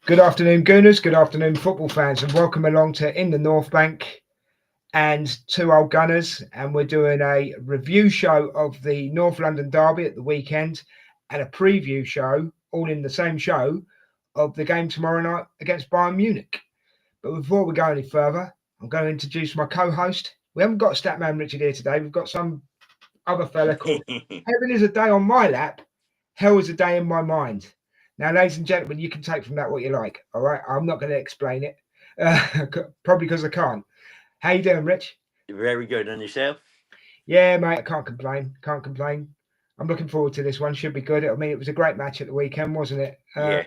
Good afternoon, Gooners. Good afternoon, football fans, and welcome along to In the North Bank and Two Old Gunners. And we're doing a review show of the North London Derby at the weekend and a preview show, all in the same show, of the game tomorrow night against Bayern Munich. But before we go any further, I'm going to introduce my co host. We haven't got Statman Richard here today. We've got some other fella called Heaven is a Day on My Lap, Hell is a Day in My Mind. Now, ladies and gentlemen, you can take from that what you like. All right, I'm not going to explain it, probably because I can't. How you doing, Rich? Very good. And yourself? Yeah, mate, I can't complain. Can't complain. I'm looking forward to this one. Should be good. I mean, it was a great match at the weekend, wasn't it? Yeah.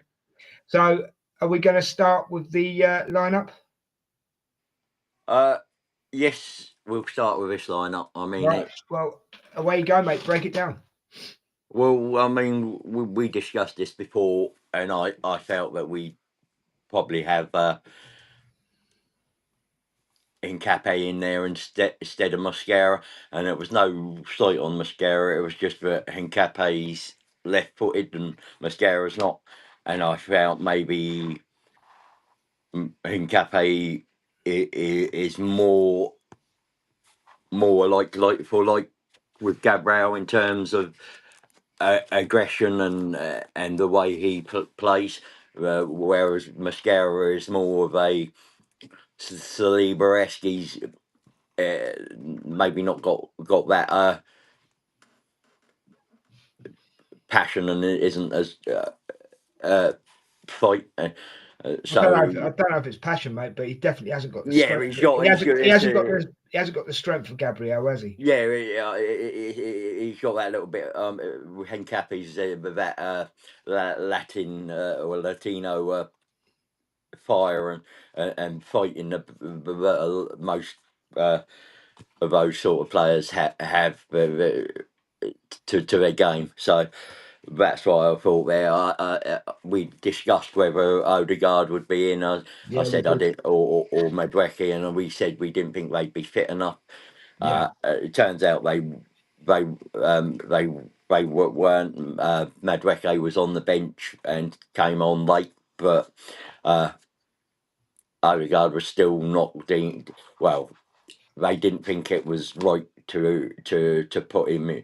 So, are we going to start with the lineup? Yes, we'll start with this lineup. I mean, Right. Well, away you go, mate. Break it down. we discussed this before, and I felt that we probably have Hincapié in there instead of Mascara, and it was no slight on Mascara. It was just that Hincapié's left-footed and Mascara's not, and I felt maybe Hincapié is more like with Gabriel in terms of aggression and the way he plays, whereas Mascara is more of a Saliba-esque. He's maybe not got that passion and it isn't as fight. I don't know if it's passion, mate, but he definitely hasn't got the Yeah, strength. he's got. He hasn't got the strength of Gabriel, has he? Yeah, he's got that little bit. Hencapi's that Latin or Latino fire and fighting most of those sort of players have to their game. So that's why I thought there. We discussed whether Odegaard would be in. I said I did, or Madueke, and we said we didn't think they'd be fit enough. It turns out they weren't. Madueke was on the bench and came on late, but Odegaard was still not deemed. Well, they didn't think it was right to put him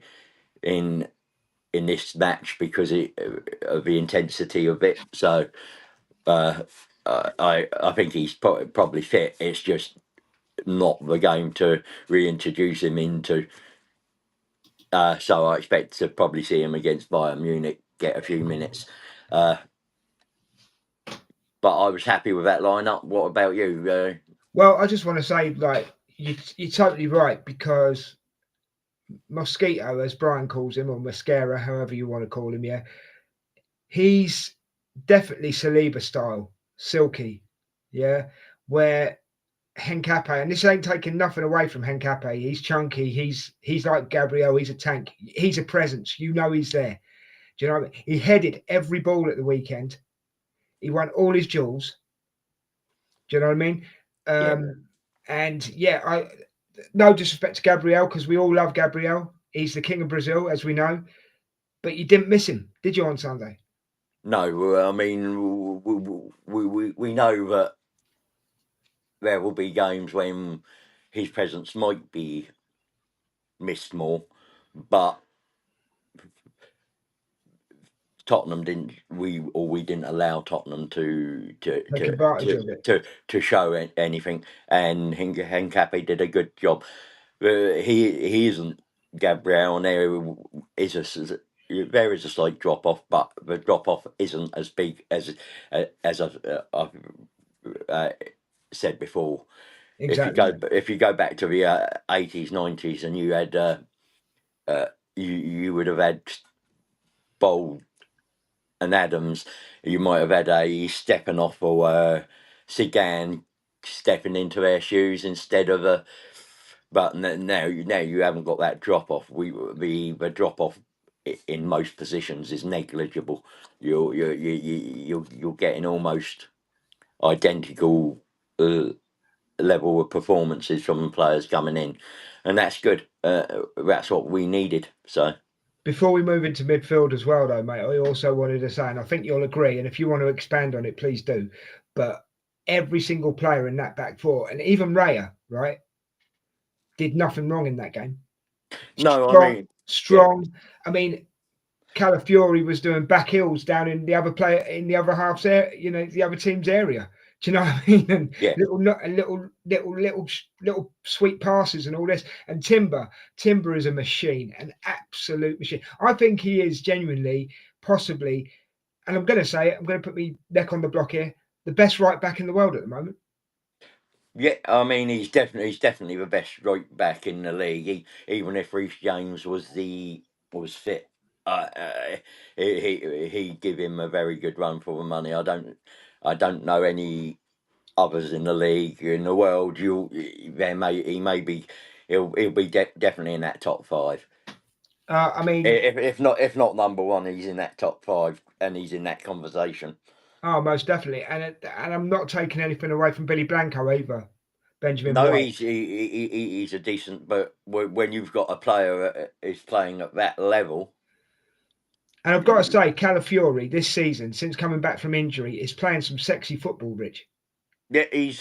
in this match because of the intensity of it. So I think he's probably fit. It's just not the game to reintroduce him into. So I expect to probably see him against Bayern Munich, get a few minutes. But I was happy with that lineup. What about you? Well, I just want to say, like, you're totally right because Mosquito, as Brian calls him, or Mascara, however you want to call him, yeah, he's definitely Saliba style, silky, yeah, where Hencape, and this ain't taking nothing away from Hencape. He's chunky. He's like Gabriel. He's a tank. He's a presence. You know he's there. Do you know what I mean? He headed every ball at the weekend. He won all his duels. Do you know what I mean? Yeah. And yeah, no disrespect to Gabriel because we all love Gabriel. He's the king of Brazil, as we know. But you didn't miss him, did you, on Sunday? No, I mean we know that there will be games when his presence might be missed more, but Tottenham we didn't allow Tottenham to Take advantage of it. to show anything, and Hincapié did a good job. He isn't Gabriel, and there is a slight drop off, but the drop off isn't as big as I've said before. Exactly. If you go back to the 80s, 90s, and you had you would have had Bold and Adams, you might have had a Stepanoff or Sigan stepping into their shoes instead of a. But now you haven't got that drop off. The drop off in most positions is negligible. You're getting almost identical level of performances from the players coming in, and that's good. That's what we needed. So Before we move into midfield as well, though, mate, I also wanted to say, and I think you'll agree, and if you want to expand on it, please do. But every single player in that back four, and even Raya, right, did nothing wrong in that game. No, I Strong, mean, yeah, strong. I mean, Calafiori was doing back heels down in the other player in the other half's area, the other team's area. Do you know what I mean? And yeah. little sweet passes and all this. And Timber is a machine, an absolute machine. I think he is genuinely, possibly, and I'm going to say it. I'm going to put my neck on the block here. The best right back in the world at the moment. Yeah, I mean he's definitely the best right back in the league. Even if Reece James was fit, he give him a very good run for the money. I don't know any others in the league in the world. He may be he'll be definitely in that top five. I mean, If not number one, he's in that top five and he's in that conversation. oh, most definitely. And I'm not taking anything away from Billy Blanco either. Benjamin No, White. he's a decent, but when you've got a player that is playing at that level, And I've got to say, Calafiori this season, since coming back from injury, is playing some sexy football, Rich. yeah, he's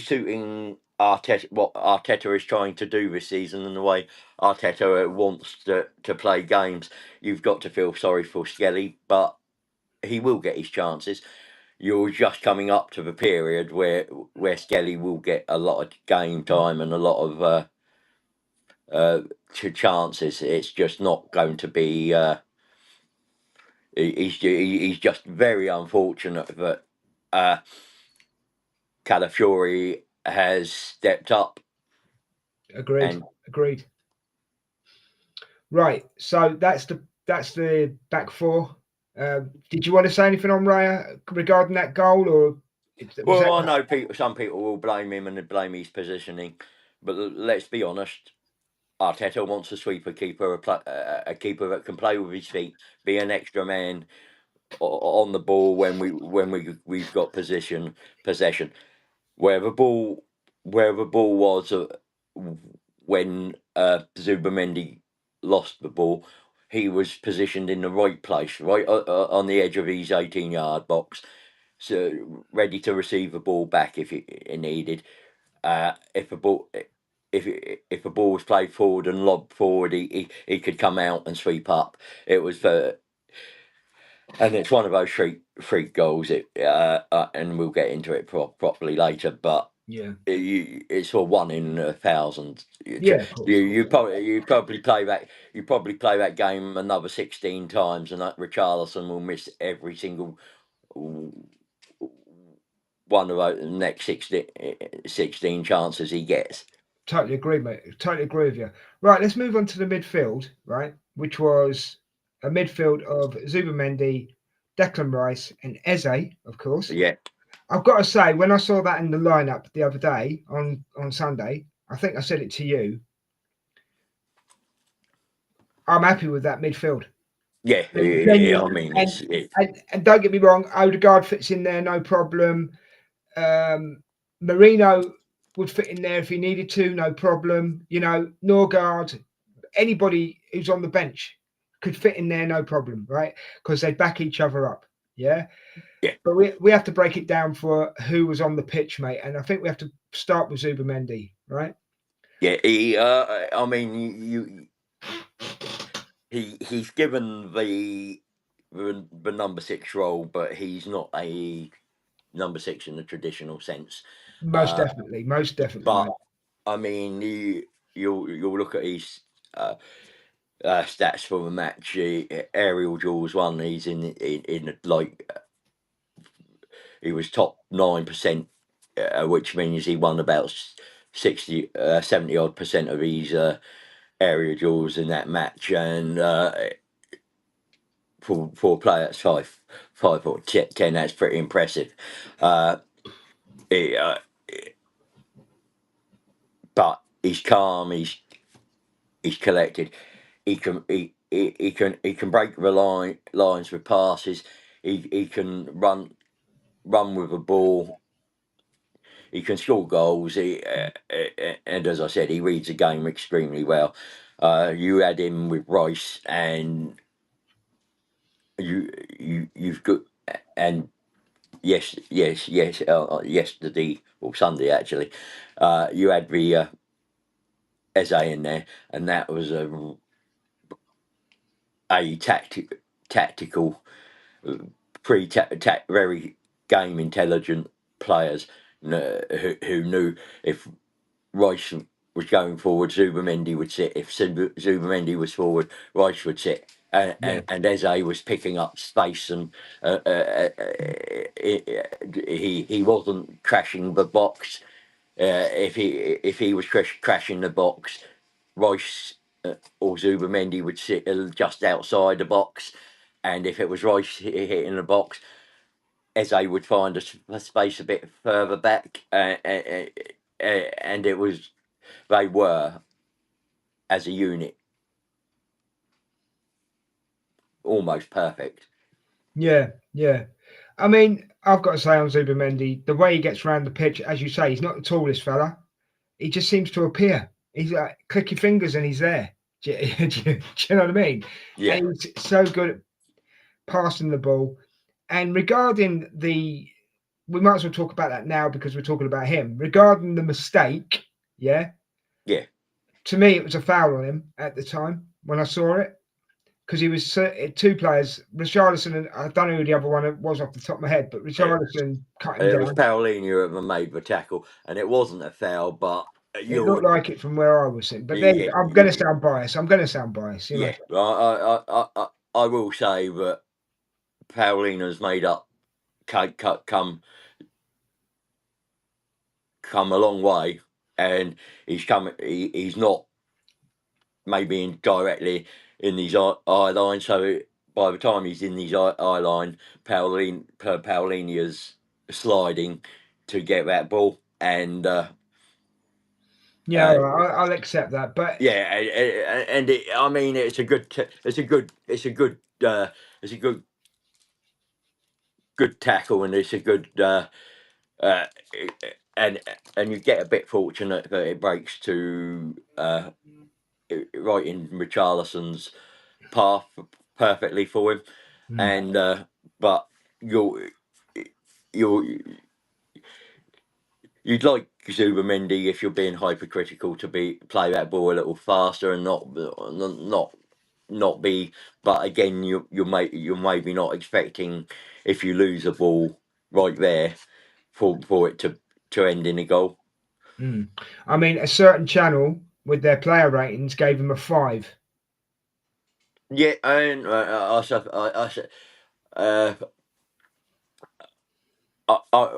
suiting Arteta what Arteta is trying to do this season and the way Arteta wants to play games. You've got to feel sorry for Skelly, but he will get his chances. You're just coming up to the period where Skelly will get a lot of game time and a lot of chances. It's just not going to be. He's just very unfortunate that Calafiori has stepped up Agreed. and Agreed. Right. So that's the back four. Did you want to say anything on Raya regarding that goal, or was well, that? I know some people will blame him and blame his positioning, but let's be honest. Arteta wants a sweeper keeper, a keeper that can play with his feet, be an extra man on the ball we've got possession. Where the ball was when Zubamendi lost the ball, he was positioned in the right place, right on the edge of his 18-yard box, so ready to receive the ball back if it needed. If the ball if the ball was played forward and lobbed forward, he could come out and sweep up. It was and it's one of those freak goals. And we'll get into it properly later, but Yeah. it's a 1 in 1,000. Yeah. Of course. You probably play that game another 16 times, and that Richarlison will miss every single one of the next 16 chances he gets. Totally agree, mate. Totally agree with you. Right. Let's move on to the midfield. Right, which was a midfield of Zubamendi, Declan Rice, and Eze, of course. Yeah, I've got to say, when I saw that in the lineup the other day on Sunday, I think I said it to you. I'm happy with that midfield. yeah. I Genuinely. mean, And, and don't get me wrong, Odegaard fits in there, no problem. Marino would fit in there if he needed to, no problem. Norgard, anybody who's on the bench could fit in there, no problem, right? Because they back each other up. Yeah. yeah, But we have to break it down for who was on the pitch, mate. And I think we have to start with Zubamendi, right? yeah. I mean, he's given the number six role, but he's not a number six in the traditional sense. Most definitely, But mate. I mean, you'll look at his stats for the match. Aerial duels one. He's in like he was top 9%, which means he won about 70 odd percent of his area duels in that match, and for a player that's 5 foot 10, that's pretty impressive. He, but he's calm. He's collected. He can break the lines with passes. He can run with a ball. He can score goals. And as I said, he reads the game extremely well. You had him with Rice, and you've got, and yes, yesterday or Sunday actually, you had the Eze in there, and that was a tactical, very game intelligent players who knew if Rice was going forward, Zubimendi would sit. If Zubimendi was forward, Rice would sit. Yeah. And Eze was picking up space, and he wasn't crashing the box. If he was crashing the box, Rice or Zubimendi would sit just outside the box, and if it was Rice hitting the box, Eze would find a space a bit further back, and they were, as a unit, almost perfect. Yeah, yeah. I mean, I've got to say on Zubimendi, the way he gets around the pitch, as you say, he's not the tallest fella. He just seems to appear. He's like, click your fingers and he's there. Do you know what I mean? Yeah, And he's so good at passing the ball. And regarding we might as well talk about that now because we're talking about him. Regarding the mistake, yeah, yeah. to me, it was a foul on him at the time when I saw it. Because he was two players, Richarlison, and I don't know who the other one was off the top of my head, but Richarlison cut him It down. was Paulinho that made the tackle, and it wasn't a foul, but It looked like it from where I was sitting. But there, yeah, I'm going to sound biased. I'm going to sound biased, you know. yeah. I will say that Paulinho's made up, come a long way, and he's not maybe directly in these eye line. So by the time he's in these eye line, Paulinho's sliding to get that ball, and Yeah, I'll accept that. But yeah, and I mean, it's a good tackle, and it's a good uh, and you get a bit fortunate that it breaks to right in Richarlison's path perfectly for him, and but you're you'd like Zubimendi, if you're being hypercritical, to play that ball a little faster and not be. But again, you're maybe not expecting, if you lose a ball right there, for it to end in a goal. I mean, a certain channel with their player ratings gave him a 5. Yeah, and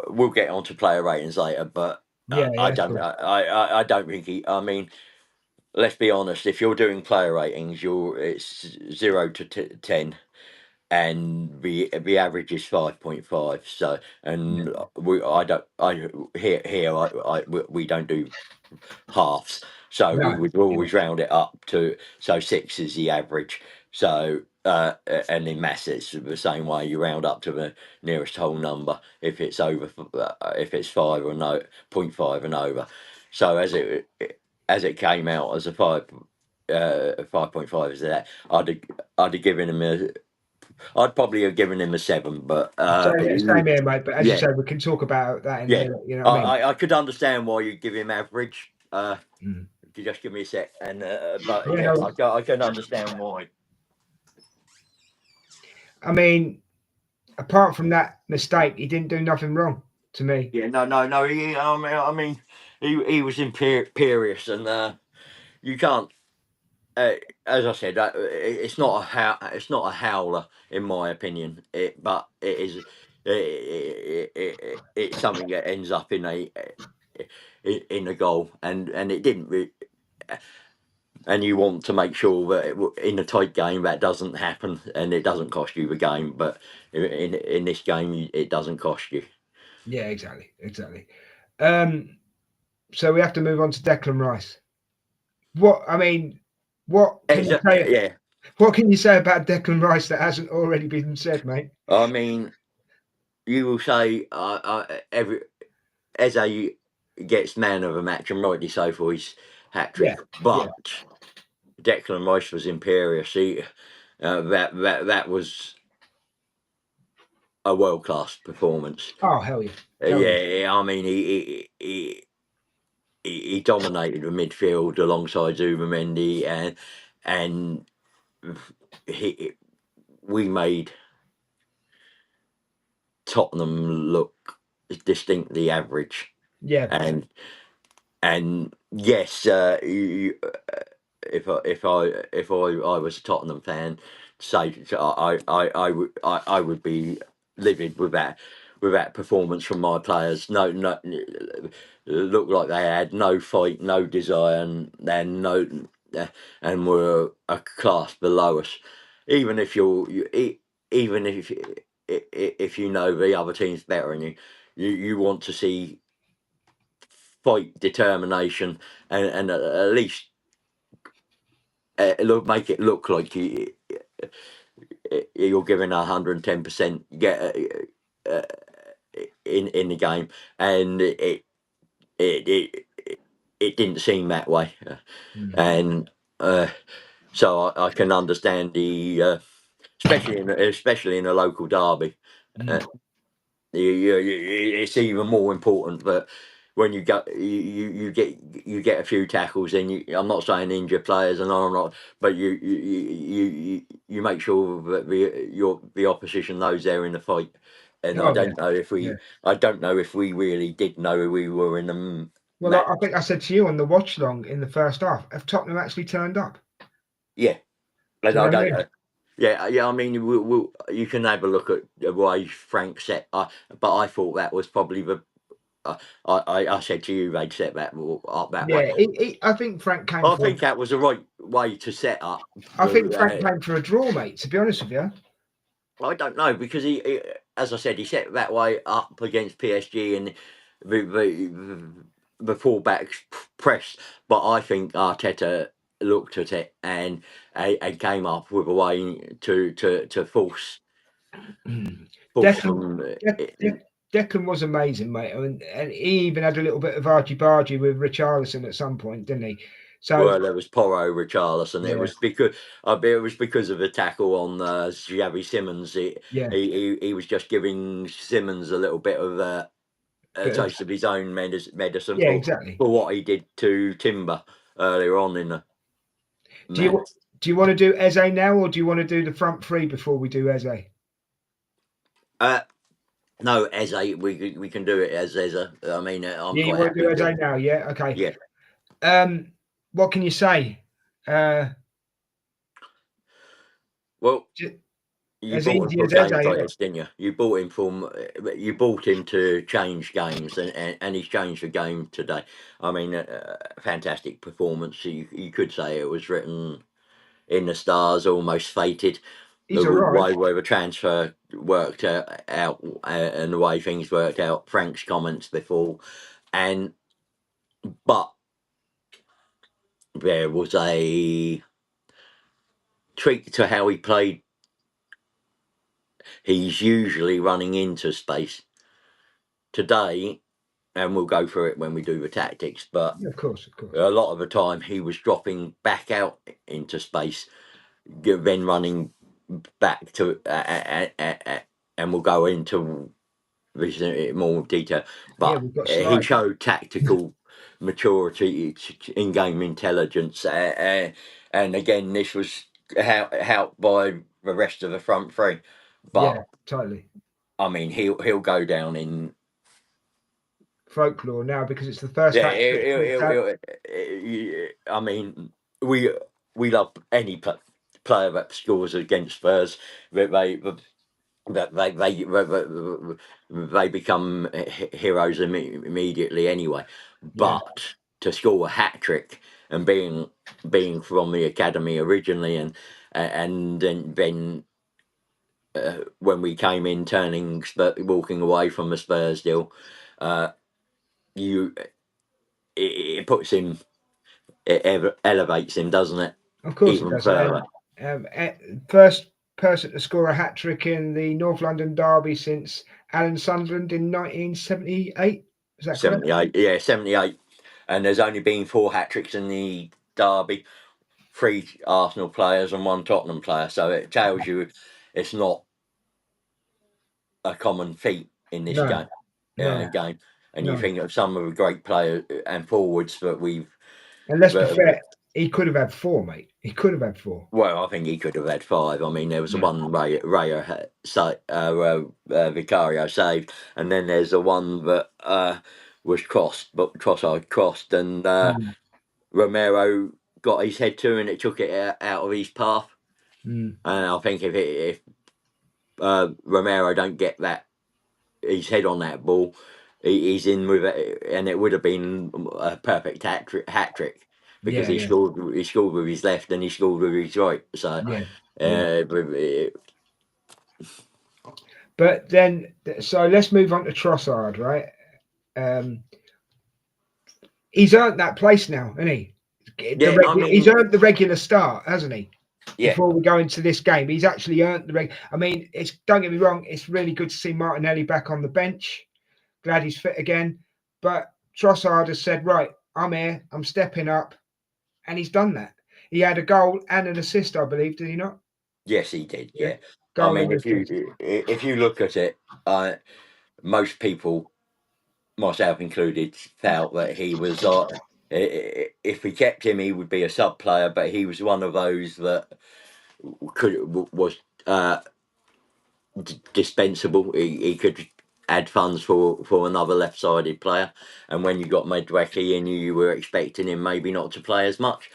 we'll get onto player ratings later, but Yeah, I yeah, don't cool. I don't think he. I mean, let's be honest. If you're doing player ratings, it's 0 to 10, and the average is 5.5. So, Yeah, and we don't do halves. So we no, would yeah, always round it up to, so 6 is the average. So and in maths it's the same way. You round up to the nearest whole number if it's if it's 5 or no 0.5 and over. So as it came out as a 5.5 is that, I'd given him I'd probably have given him a 7, but same here, mate. But as you yeah, say, we can talk about that in a yeah. minute. You know what I mean? I could understand why you give him average. Mm. You just give me a sec, and but Yeah, yeah, no, I can understand why. I mean, apart from that mistake, he didn't do nothing wrong to me. Yeah, no. I mean, he was imperious, and you can't. As I said, it's not a howler in my opinion. But it is. It's something that ends up in a goal, and it didn't. And you want to make sure that in a tight game that doesn't happen, and it doesn't cost you the game. But in this game, it doesn't cost you. Yeah, exactly. Um, so we have to move on to Declan Rice. What I mean, what can you say? Yeah, What can you say about Declan Rice that hasn't already been said, mate? I mean, you will say every Eze gets man of the match, and rightly so for his hat Yeah, trick. yeah, But Declan Rice was imperious. That was a world class performance. Oh hell yeah! Hell Yeah, I mean he dominated the midfield alongside Zubimendi, and we made Tottenham look distinctly average. Yeah. And yes, if I was a Tottenham fan, say I would be livid with that performance from my players. No, looked like they had no fight, no desire, and and were a class below us. Even if even if you know the other team's better than you want to see fight, determination, and at least make it look like you're giving 110%. In the game, and it didn't seem that way, and so I can understand especially in a local derby. It's even more important that when you go, you get a few tackles, and I'm not saying injure players, and I'm not, but you make sure that the opposition knows they're in the fight. And Oh yeah. I don't know if we really did know we were in the Well, I think I said to you on the watch long in the first half, have Tottenham actually turned up? Yeah, and Do you I know what I don't mean? know. Yeah. I mean, you can have a look at the way Frank set. But I thought that was probably the. I said to you they'd set that up that way. Yeah, I think Frank came I for. think that was the right way to set up. I think Frank came for a draw, mate. To be honest with you. I don't know, because he, as I said, he set that way up against PSG, and the fullbacks pressed. But I think Arteta looked at it and came up with a way to force Declan, them. Declan was amazing, mate, and he even had a little bit of argy-bargy with Richarlison at some point, didn't he? So Well, there was Porro, Richarlison. yeah, It was because of the tackle on Xavi Simons. yeah, He was just giving Simons a little bit of a bit of, taste of his own medicine yeah, exactly. for what he did to Timber earlier on in the Do you match. do you want to do Eze now, or do you want to do the front three before we do Eze? No, Eze, we can do it as Eze. I mean, I'm Yeah, you quite want to happy do to. Eze now? Yeah, okay. Yeah. What can you say? Well, J- you as bought him easy for as Eze, games like innit? this, didn't you? You bought him to change games, and he's changed the game today. I mean, fantastic performance. You could say it was written in the stars, almost fated. He's The all right. way the transfer worked out, and the way things worked out. Frank's comments before, but there was a tweak to how he played. He's usually running into space today, and we'll go through it when we do the tactics. But Yeah, of course, of course. a lot of the time, he was dropping back out into space, then running back to, and we'll go into this in more detail. Yeah, But we've got he slides. showed tactical maturity, in-game intelligence, and again, this was helped by the rest of the front three. But Yeah, totally. I mean, he'll go down in. Folklore now because it's the first Yeah, hat trick. I mean, we love any player that scores against Spurs. That they become heroes immediately anyway. Yeah, But to score a hat trick, and being from the academy originally, and then when we came in, walking away from the Spurs deal, you it puts him, it elevates him, doesn't it? of course it Even does. further. First person to score a hat trick in the North London derby since Alan Sunderland in 1978. Is that correct? 78, yeah, 78. And there's only been 4 hat tricks in the derby. 3 Arsenal players and 1 Tottenham player. So it tells you it's not a common feat in this No, no, game. And you no. think of some of the great players and forwards that And let's be that fair, he could have had 4, mate. He could have had 4. well, I think he could have had 5. I mean, there was the Yeah. one Vicario saved, and then there's the one that was Trossard crossed, and Mm. Romero got his head to, and it took it out of his path. Mm. And I think if Romero don't get his head on that ball, he's in with it, and it would have been a perfect hat trick because Yeah, he yeah, scored. He scored with his left, and he scored with his right. So, yeah, yeah. uh, But then, so let's move on to Trossard, right? He's earned that place now, hasn't he? yeah, I He's mean, earned the regular start, hasn't he? yeah, Before we go into this game, he's actually earned the I mean, it's don't get me wrong, it's really good to see Martinelli back on the bench. Glad he's fit again. But Trossard has said, right, I'm here, I'm stepping up, and he's done that. He had a goal and an assist, I believe, did he not? yes, he did. Yeah, Yeah, I goal mean, and assist. if you look at it, most people, myself included, felt that he was. If we kept him, he would be a sub player, but he was one of those that was dispensable. He could add funds for another left-sided player, and when you got Medwecki in, you were expecting him maybe not to play as much,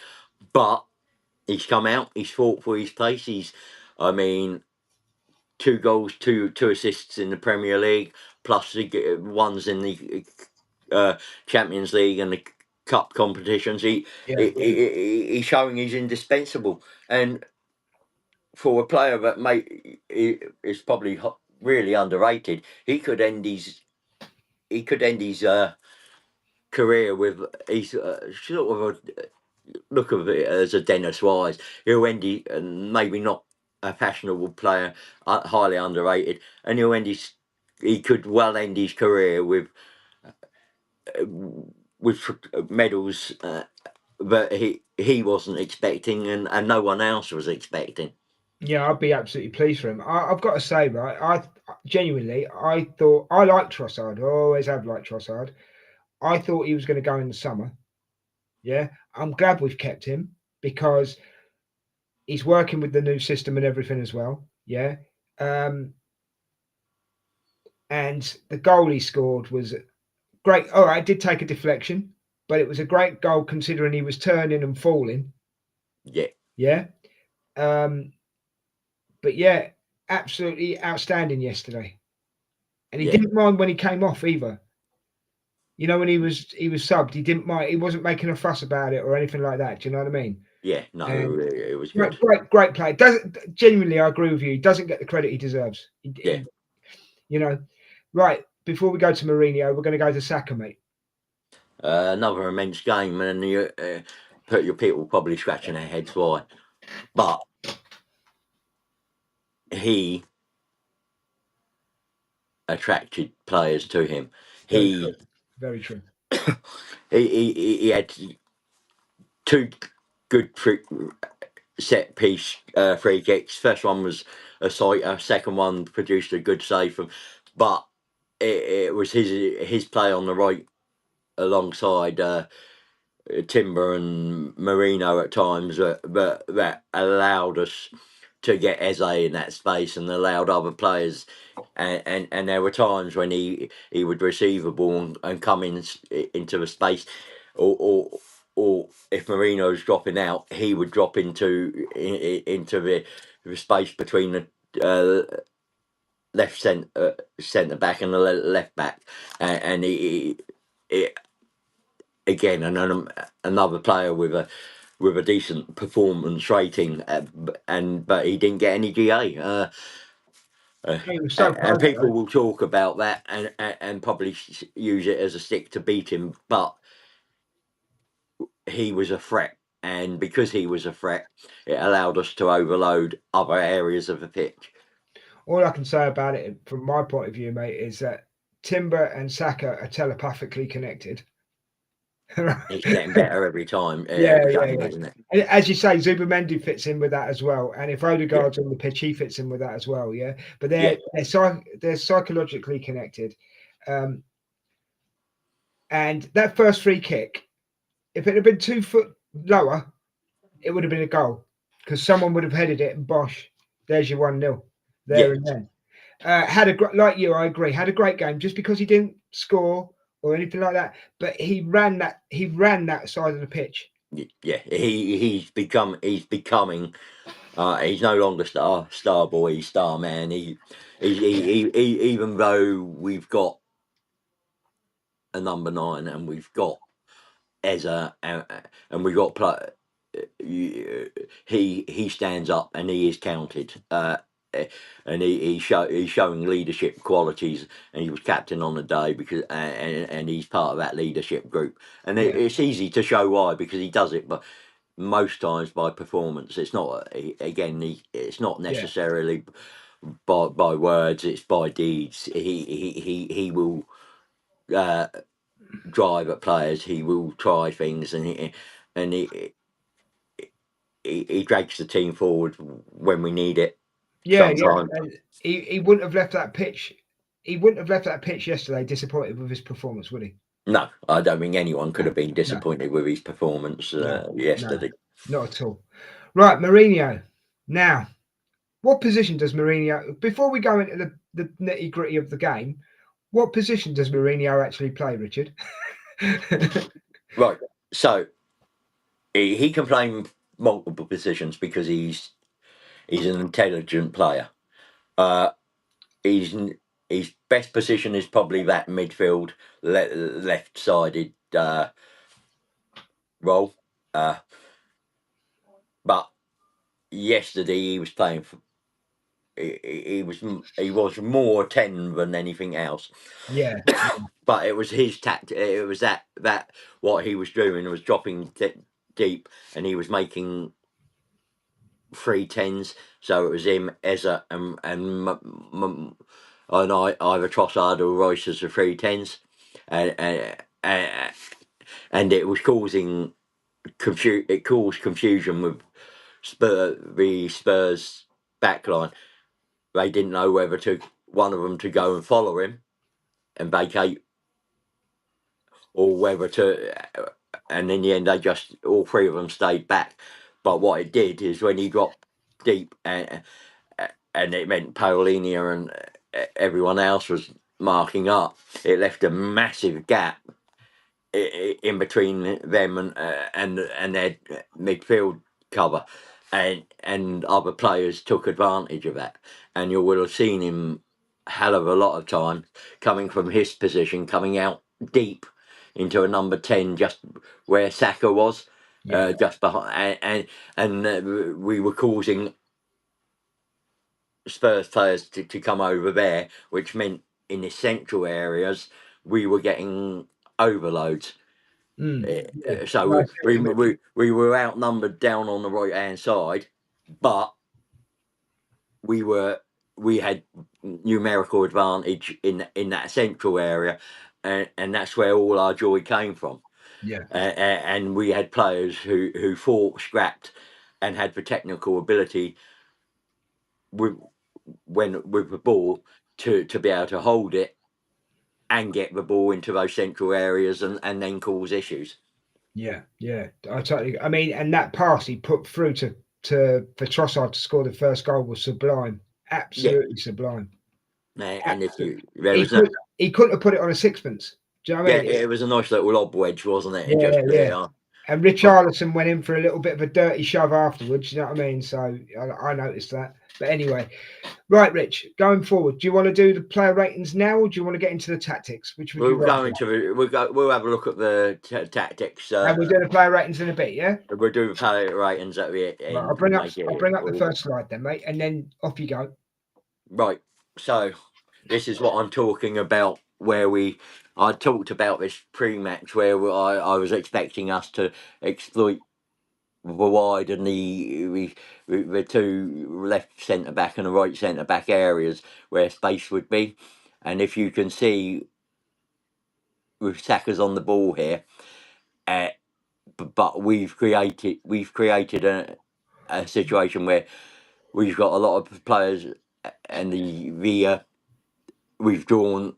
but he's come out. He's fought for his place. I mean, 2 goals, two assists in the Premier League, plus the ones in the Champions League and the cup competitions. Yeah, He's showing he's indispensable, and for a player that is probably really underrated, he could end his career with he's sort of a look of it as a Dennis Wise. He'll end and maybe not a fashionable player, highly underrated, and he could well end his career uh, with medals that he wasn't expecting, and no one else was expecting. yeah, I'd be absolutely pleased for him. I've got to say, right, I genuinely, I thought I like Trossard. I always have liked Trossard. I thought he was going to go in the summer. Yeah, I'm glad we've kept him because he's working with the new system and everything as well. Yeah, um, and the goal he scored was great. All right, it did take a deflection, but it was a great goal considering he was turning and falling. Yeah, Yeah, um, but yeah, absolutely outstanding yesterday, and he yeah, didn't mind when he came off either. You know, when he was subbed, he didn't mind. He wasn't making a fuss about it or anything like that. Do you know what I mean? yeah. No, And it was good. great play. Doesn't genuinely, I agree with you. He doesn't get the credit he deserves. Yeah. You know, right before we go to Mourinho, we're going to go to Saka, mate. Another immense game, and you put your people probably scratching their heads why, but he attracted players to him. Very He true. Very true. he had 2 good set piece free kicks. First one was a sighter. Second one produced a good save from, but it was his play on the right alongside Timber and Marino at times that allowed us to get Eze in that space and allowed other players. And there were times when he would receive a ball and come into the space, or if Marino's dropping out, he would drop into the space between the left centre back and the left back, and he again another player with a decent performance rating, but he didn't get any GA. He was so And close, people though. will talk about that and probably use it as a stick to beat him, but he was a threat, and because he was a threat, it allowed us to overload other areas of the pitch. All I can say about it, from my point of view, mate, is that Timber and Saka are telepathically connected. It's getting better every time, Yeah, every yeah, game, yeah. isn't it? And as you say, Zubimendi fits in with that as well. And if Yeah, Odegaard's on the pitch, he fits in with that as well. Yeah, but yeah, they're psychologically connected. Um, and that first free kick, if it had been 2 foot lower, it would have been a goal because someone would have headed it and bosh, there's your 1-0 yeah, there and then. Had a like you, I agree. Had a great game just because he didn't score or anything like that, but he ran that side of the pitch. yeah. He's becoming. He's no longer star boy, star man. Even though we've got a number 9 and we've got Eze and we've got he stands up and he is counted. And he's showing leadership qualities, and he was captain on the day because and he's part of that leadership group. And Yeah, it's easy to show why because he does it, but most times by performance. It's not it's not yeah, necessarily by words. It's by deeds. He will uh, drive at players. He will try things, and he drags the team forward when we need it. yeah. Sometimes, And he wouldn't have left that pitch. He wouldn't have left that pitch yesterday disappointed with his performance, would he? no, I don't think anyone could No, have been no, disappointed with his performance no, no, yesterday. not at all. Right, Mourinho. Now, what position does Mourinho? Before we go into the nitty gritty of the game, what position does Mourinho actually play, Richard? Right, so he can play multiple positions because he's an intelligent player. Uh, he's his best position is probably that midfield left-sided role. Uh, but yesterday he was playing for. He was more 10 than anything else. Yeah, But it was his tactic. It was that what he was doing was dropping deep, and he was making 3 10s. So it was him, Eze, and either Trossard or Royce as the 3 10s, and and it was causing it caused confusion with the Spurs backline. They didn't know whether to one of them to go and follow him and vacate, or whether to. And in the end, they just all 3 of them stayed back. But what it did is when he dropped deep, and it meant Paulina and everyone else was marking up, it left a massive gap in between them and their midfield cover, and other players took advantage of that, and you will have seen him hell of a lot of time coming from his position, coming out deep into a number 10 just where Saka was, yeah, just behind, and we were causing Spurs players to come over there, which meant in the central areas we were getting overloads. yeah. So No, I see what you mean. we were outnumbered down on the right hand side, but we were we had numerical advantage in that central area, and that's where all our joy came from. Yeah, And we had players who fought, scrapped, and had the technical ability with with the ball to be able to hold it and get the ball into those central areas and then cause issues. yeah. I totally. I mean, and that pass he put through to for Trossard to score the first goal was sublime, Yeah, absolutely sublime. and if Absolutely. you there He was no. could he couldn't have put it on a sixpence. Do you know what I Yeah, mean? it was a nice little lob wedge, wasn't it? And just Yeah. And but Richarlison went in for a little bit of a dirty shove afterwards. You know what I mean? So I noticed that. But anyway, right, Rich. Going forward, do you want to do the player ratings now, or do you want to get into the tactics? Which would you we'll go rather? into we'll have a look at the tactics. And we'll do the player ratings in a bit. Yeah. We'll do the palette ratings at the Right. end and make I'll it bring up the all first slide then, mate, and then off you go. right. So this is what I'm talking about. I talked about this pre-match where I was expecting us to exploit the wide and the two left centre back and the right centre back areas where space would be, and if you can see with Saka's on the ball here, but we've created a situation where we've got a lot of players, and we've drawn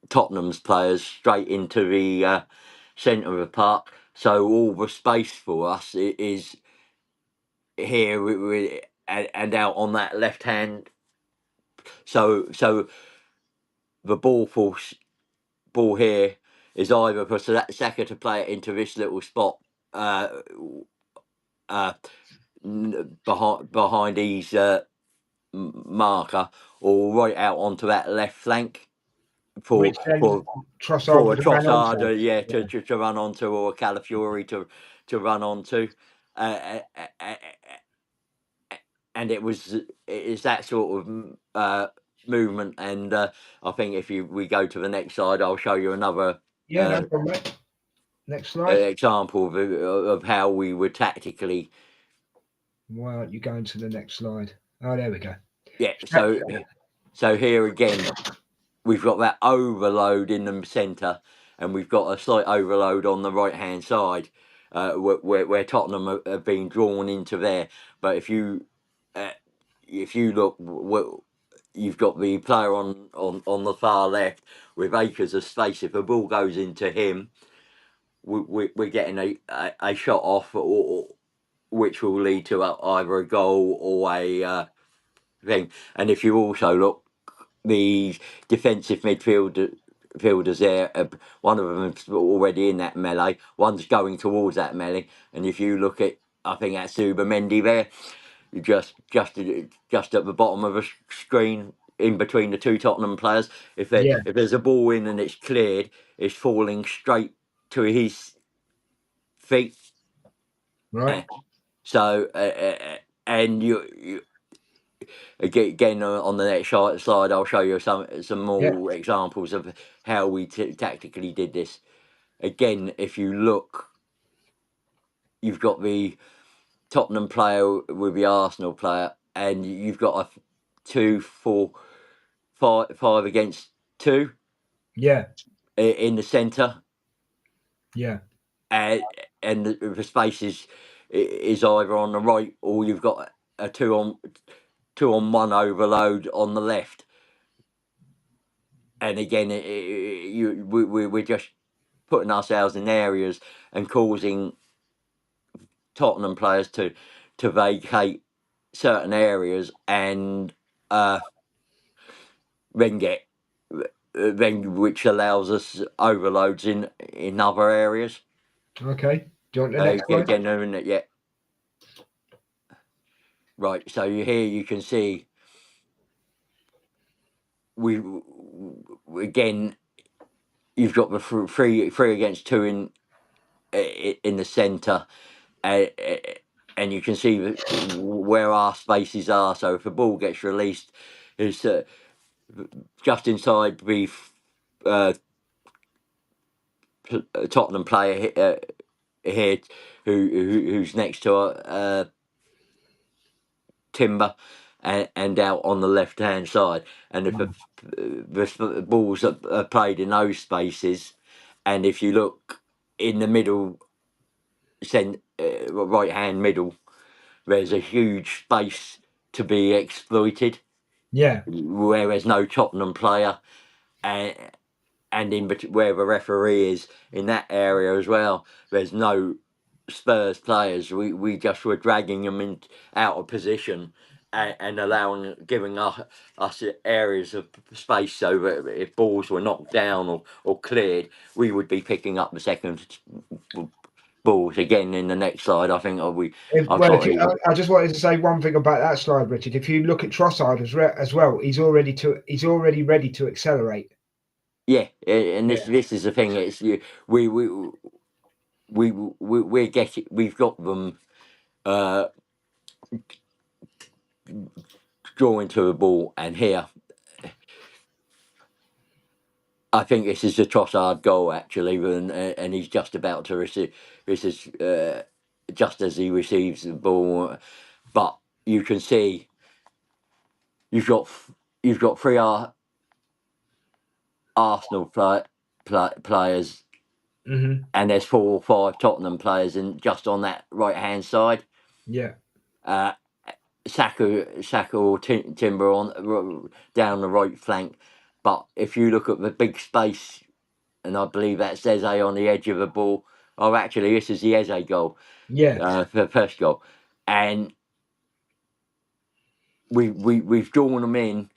Tottenham's players straight into the centre of the park. So all the space for us is here and out on that left hand. So the ball here is either for Saka to play it into this little spot behind his marker, or right out onto that left flank for Which then Trossard for a would run Trossard, onto. to run onto, or a Calafiori to run onto, and it's that sort of movement. And I think if we go to the next slide, I'll show you another No problem, mate. Next slide. example of how we were tactically. Why aren't you going to the next slide? Oh, there we go. Yeah. So here again, we've got that overload in the centre, and we've got a slight overload on the right hand side, where Tottenham have been drawn into there. But if you look, you've got the player on the far left with acres of space. If the ball goes into him, we're getting a shot off, or which will lead to either a goal or a thing. And if you also look, the defensive midfielders there, one of them is already in that melee, one's going towards that melee. And if you look at, I think that's Zubimendi there, just at the bottom of a screen in between the two Tottenham players. If there's a ball in and it's cleared, it's falling straight to his feet. Right. So and you again on the next slide, I'll show you some more examples of how we tactically did this. Again, if you look, you've got the Tottenham player with the Arsenal player, and you've got a 2-4-5 against 2. Yeah. In the centre. Yeah. And the space is either on the right, or you've got a 2-on-1 overload on the left. And again, we're just putting ourselves in areas and causing Tottenham players to vacate certain areas, and then which allows us overloads in other areas. Okay. Do you want the next one? Again, yeah. Right. So here you can see we again, you've got the three against 2 in the centre, and you can see where our spaces are. So if the ball gets released, it's just inside the Tottenham player here, who's next to Timber, and out on the left hand side. And if the balls are played in those spaces, and if you look in the middle, right hand middle, there's a huge space to be exploited. Yeah. Where there's no Tottenham player, and in where the referee is in that area as well, there's no Spurs players. We just were dragging them out of position, and giving us areas of space, so that if balls were knocked down or cleared, we would be picking up the second balls. Again, in the next slide, I think I just wanted to say one thing about that slide, Richard. If you look at Trossard as well, he's already ready to accelerate. Yeah, and this is the thing. It's we've got them drawing to a ball, and here I think this is a Trossard goal actually, and he's just about to receive. This is just as he receives the ball, but you can see you've got 3 Arsenal players and there's 4 or 5 Tottenham players just on that right hand side. Yeah. Saka or Timber on down the right flank. But if you look at the big space, and I believe that's Eze on the edge of the ball. Oh, actually, this is the Eze goal. Yeah. The first goal, and we've drawn them in.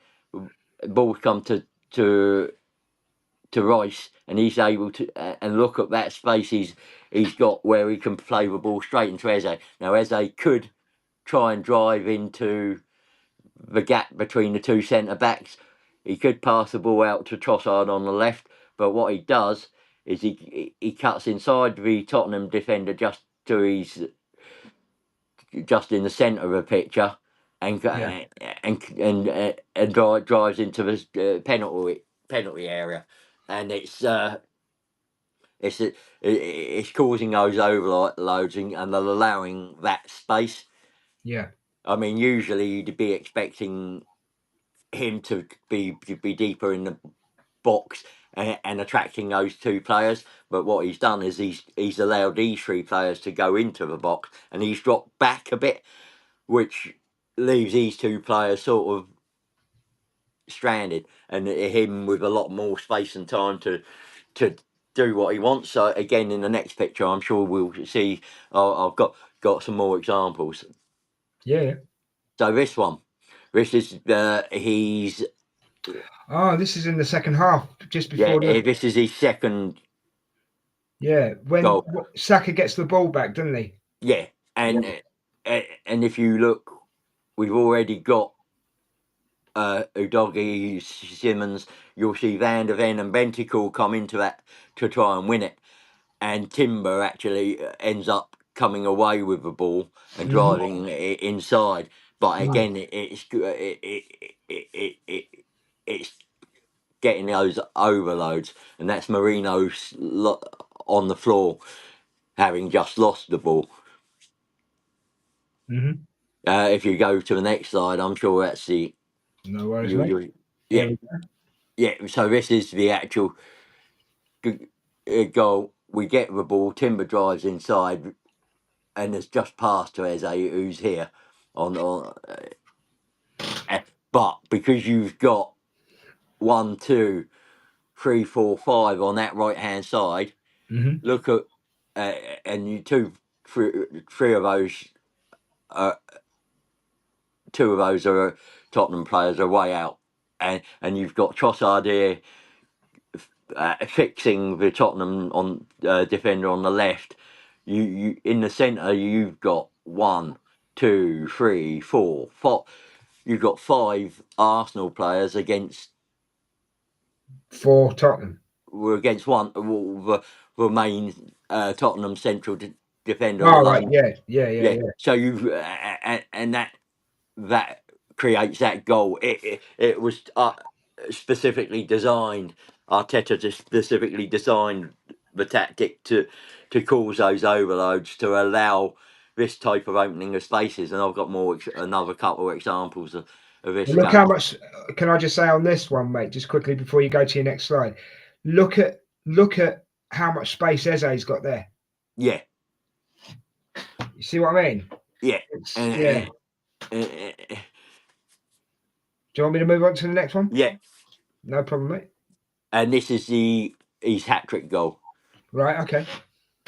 Ball's come to Rice, and he's able to and look at that space he's got where he can play the ball straight into Eze. Now Eze could try and drive into the gap between the two centre backs. He could pass the ball out to Trossard on the left, but what he does is he cuts inside the Tottenham defender just in the centre of the picture, and Yeah. drives into the penalty area, and it's causing those overloads and allowing that space. Yeah. I mean, usually you'd be expecting him to be deeper in the box and attracting those 2 players, but what he's done is he's allowed these 3 players to go into the box, and he's dropped back a bit, which leaves these 2 players sort of stranded, and him with a lot more space and time to do what he wants. So again, in the next picture, I'm sure we'll see. I've got some more examples. Yeah. So this is he's Oh, this is in the second half, just before this is his second when goal. Saka gets the ball back, doesn't he? Yeah, and if you look, we've already got Udogie, Simmons. You'll see Van der Ven and Bentancur come into that to try and win it, and Timber actually ends up coming away with the ball and driving it inside. But again, it's getting those overloads, and that's Marino on the floor, having just lost the ball. If you go to the next slide, I'm sure that's the. No worries, mate. Yeah. So this is the actual goal. We get the ball. Timber drives inside, and it's just passed to Eze, who's here but because you've got 1, 2, 3, 4, 5 on that right hand side, look at and you three of those. 2 of those are Tottenham players are way out, and you've got Trossard here fixing the Tottenham on defender on the left. You in the centre, you've got 1, 2, 3, 4, 5. You've got 5 Arsenal players against 4 Tottenham. We're against the main Tottenham central defender. Oh, right. Yeah. So you and that creates that goal. It was specifically designed. Arteta just specifically designed the tactic to cause those overloads, to allow this type of opening of spaces. And I've got another couple of examples of this. Well, look how much. Can I just say on this one, mate, just quickly before you go to your next slide? Look at how much space Eze's got there. Yeah. You see what I mean? Yeah. Do you want me to move on to the next one? Yeah. No problem, mate. And this is his hat-trick goal. Right, okay.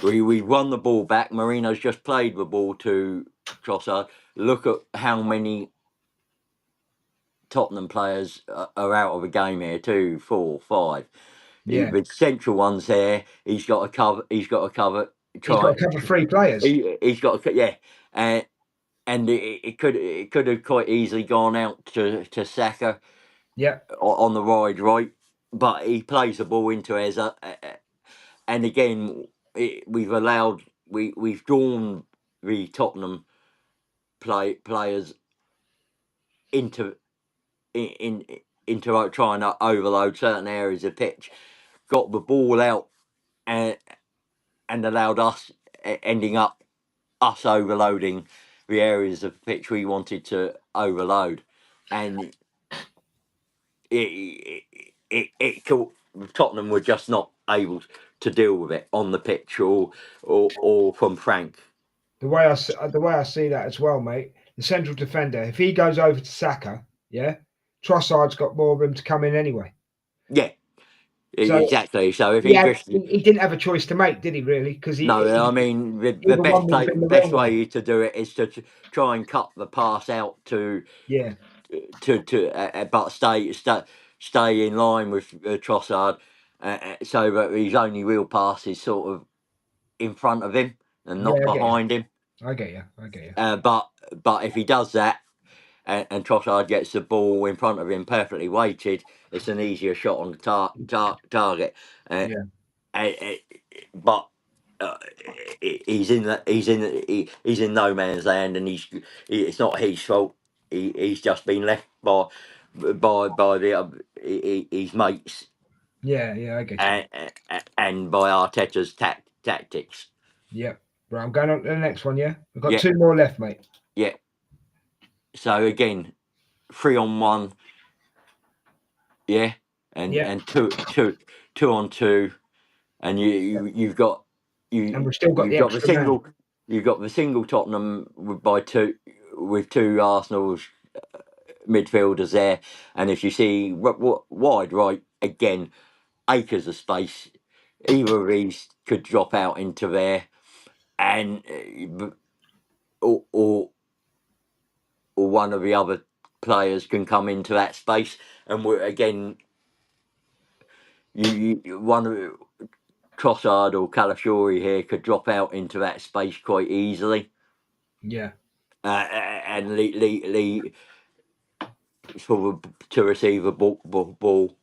We won the ball back. Marino's just played the ball to Trossard. Look at how many Tottenham players are out of the game here. 2, 4, 5. Yeah. The central one's there. He's got to cover. He's got to cover 3 players. He's got to, and it could have quite easily gone out to Saka. Yeah. On the wide right, but he plays the ball into Eze, and again we've drawn the Tottenham players into trying to overload certain areas of pitch, got the ball out, and allowed us ending up overloading the areas of pitch we wanted to overload, and Tottenham were just not able to deal with it on the pitch or from Frank. The way I see that as well, mate. The central defender, if he goes over to Saka, yeah, Trossard's got more room to come in anyway. Yeah, So exactly. So if he just didn't have a choice to make, did he? Really? Because no, I mean the the one within the best realm. way to do it is to try and cut the pass out to Yeah, but stay in line with Trossard, so that his only real pass is sort of in front of him and not yeah, behind him. I get you. I get you. But if he does that and Trossard gets the ball in front of him perfectly weighted, it's an easier shot on the target. Yeah, But he's in no man's land, and it's not his fault. He's just been left by his mates yeah, I get you. and by Arteta's tactics. Yeah. Right, I'm going on to the next one. Yeah, we've got Yeah, two more left, mate. yeah. So again, 3-on-1. Yeah, Yeah, and two on two, and you've got and we've still got you've the got the extra man. single Tottenham by two with two Arsenal's midfielders there, and if you see wide right again, acres of space. Either of these could drop out into there, and or one of the other players can come into that space, and again, one of Trossard or Calafiori here could drop out into that space quite easily. Yeah, And Lee to receive a ball.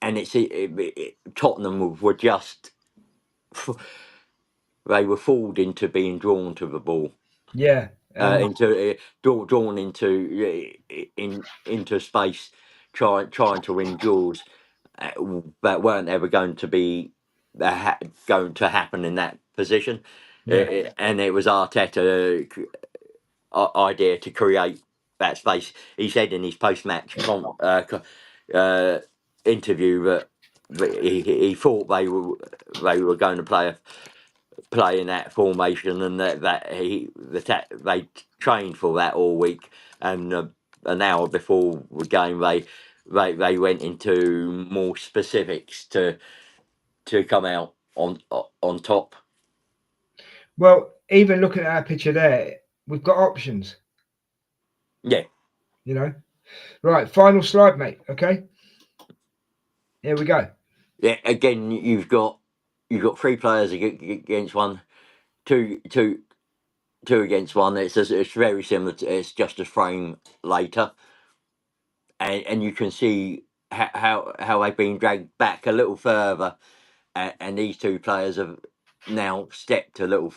And Tottenham were just they were fooled into being drawn to the ball. yeah. Drawn into space, trying to win duels that weren't ever going to be going to happen in that position. Yeah. And it was Arteta idea to create that space. He said in his post-match interview that he thought they were going to play in that formation, and they trained for that all week, and an hour before the game they went into more specifics to come out on top. Well, even looking at our picture there, we've got options. Yeah. You know. Right, final slide, mate. Okay. Here we go. Yeah. Again, you've got 3 players against one, two against one. It's very similar. It's just a frame later, and you can see how they've been dragged back a little further, and these 2 players have now stepped a little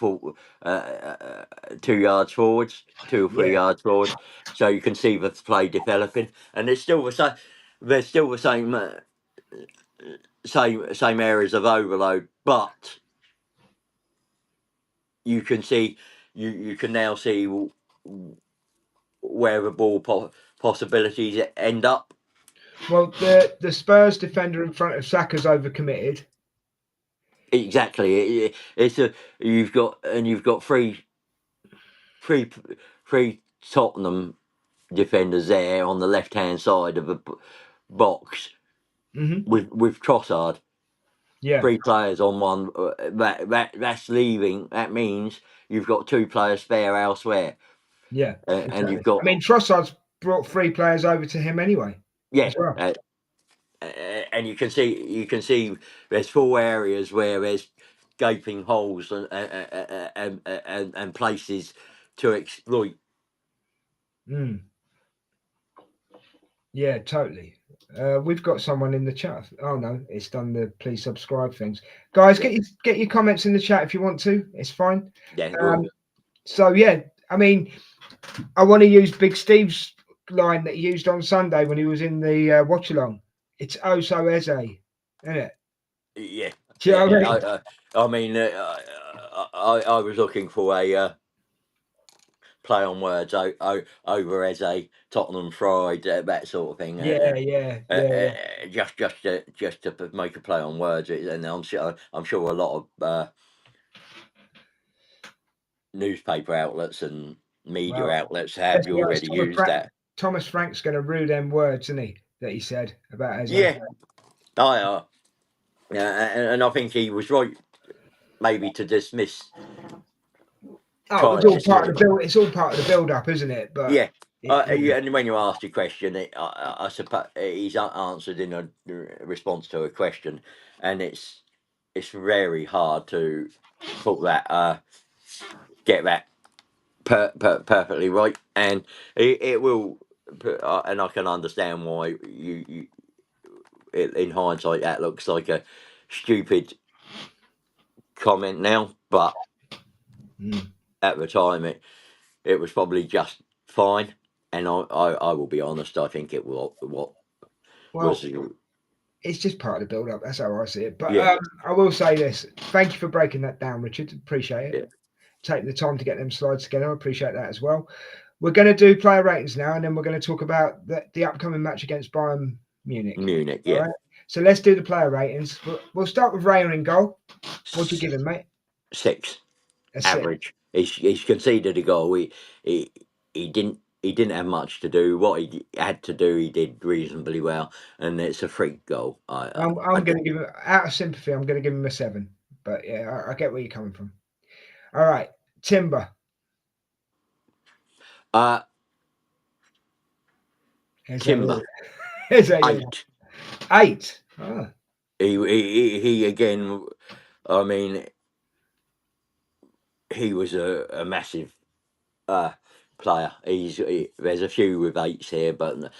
2 yards forwards, 2 or 3 yards forwards. So you can see the play developing, and it's still the same. There's still the same areas of overload, but you can see you can now see where the ball possibilities end up. Well, the Spurs defender in front of Saka's overcommitted. Exactly. You've got three Tottenham defenders there on the left hand side of the box with Trossard. Yeah. 3 players on one. That's leaving. That means you've got 2 players spare elsewhere. Yeah. And you've Exactly. got. I mean, Trossard's brought 3 players over to him anyway. Yeah. As well. And you can see there's 4 areas where there's gaping holes and places to exploit. Yeah, totally. We've got someone in the chat. Oh no, it's done the please subscribe things. Guys, get your comments in the chat if you want to. It's fine. Yeah. So yeah, I mean, I want to use Big Steve's line that he used on Sunday when he was in the watch along. It's oh so Eze, isn't it? Yeah. Do you know what I mean? I was looking for a play on words over as a Tottenham fried, that sort of thing. Yeah. Just to make a play on words, and I'm sure a lot of newspaper outlets and media Well, outlets have let's be honest. already used that. Thomas Frank's going to rue them words, isn't he? That he said about Eze. Yeah, and I think he was right, maybe to dismiss. Oh, Trying to dismiss. It's all part of the build-up, isn't it? But yeah. And when you asked a question, I suppose he's answered in a response to a question, and it's very hard to put that get that perfectly right, and it will. And I can understand why in hindsight that looks like a stupid comment now, but at the time it was probably just fine. And I will be honest, I think it will was. It's just part of the build-up. That's how I see it. But Yeah. I will say this: thank you for breaking that down, Richard. Appreciate it. Yeah. Taking the time to get them slides together. I appreciate that as well. We're going to do player ratings now, and then we're going to talk about the upcoming match against Bayern Munich. Yeah. All right? So let's do the player ratings. We'll start with Raya in goal. What do you give him, mate? 6. Average. 6. He's conceded a goal. He didn't have much to do. What he had to do, he did reasonably well, and it's a freak goal. I'm going to give him, out of sympathy, I'm going to give him a 7. But yeah, I get where you're coming from. All right, Timber. Timber. 8. 8. Oh. He again. I mean, he was a massive player. There's a few with 8s here, but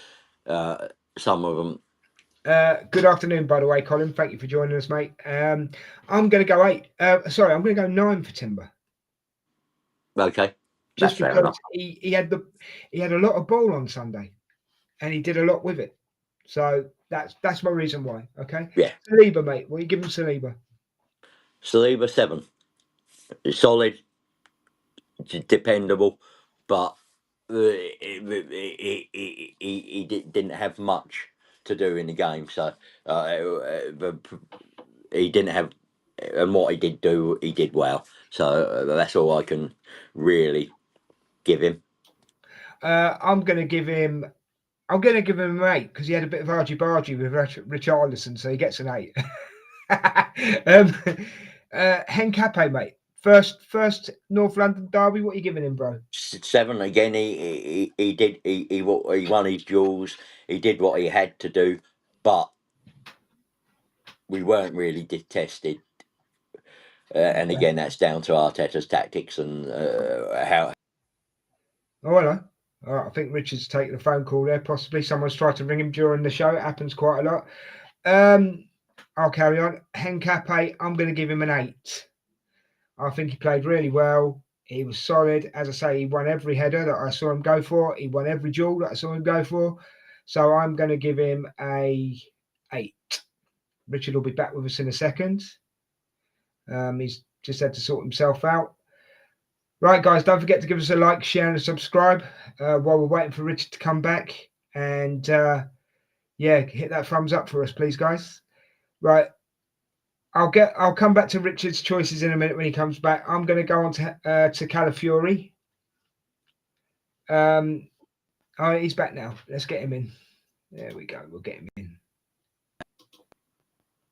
some of them. Good afternoon, by the way, Colin. Thank you for joining us, mate. I'm going to go 8. Sorry, I'm going to go 9 for Timber. Okay, just because he had a lot of ball on Sunday, and he did a lot with it. So that's my reason why. Okay. Yeah. Saliba, mate. What are you giving Saliba? Saliba 7. Solid, dependable, but he didn't have much to do in the game, so he didn't have, and what he did do, he did well. So that's all I can really give him. I'm going to give him an 8 because he had a bit of argy-bargy with Richarlison, so he gets an 8. Henkape, mate. First North London derby. What are you giving him, bro? 7 again. He did. He won his duels. He did what he had to do, but we weren't really tested. And again, that's down to Arteta's tactics and how. Oh, hello. I think Richard's taking a phone call there. Possibly someone's tried to ring him during the show. It happens quite a lot. I'll carry on. Henkape, I'm going to give him an 8. I think he played really well. He was solid. As I say, he won every header that I saw him go for. He won every duel that I saw him go for. So I'm going to give him a 8. Richard will be back with us in a second. He's just had to sort himself out. Right, guys, don't forget to give us a like, share, and a subscribe while we're waiting for Richard to come back. And yeah, hit that thumbs up for us, please, guys. Right, I'll come back to Richard's choices in a minute when he comes back. I'm going to go on to Calafiori. Oh, he's back now. Let's get him in. There we go. We'll get him in.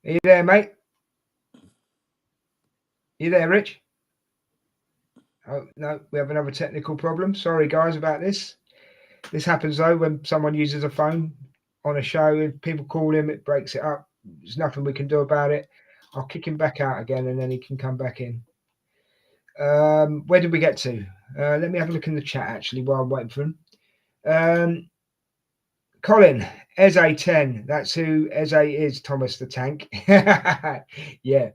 Are you there, mate? You there, Rich? Oh, no, we have another technical problem. Sorry, guys, about this. This happens, though, when someone uses a phone on a show. If people call him, it breaks it up. There's nothing we can do about it. I'll kick him back out again, and then he can come back in. Where did we get to? Let me have a look in the chat, actually, while I'm waiting for him. Colin, Eze-10. That's who Eze is, Thomas the Tank. Yeah.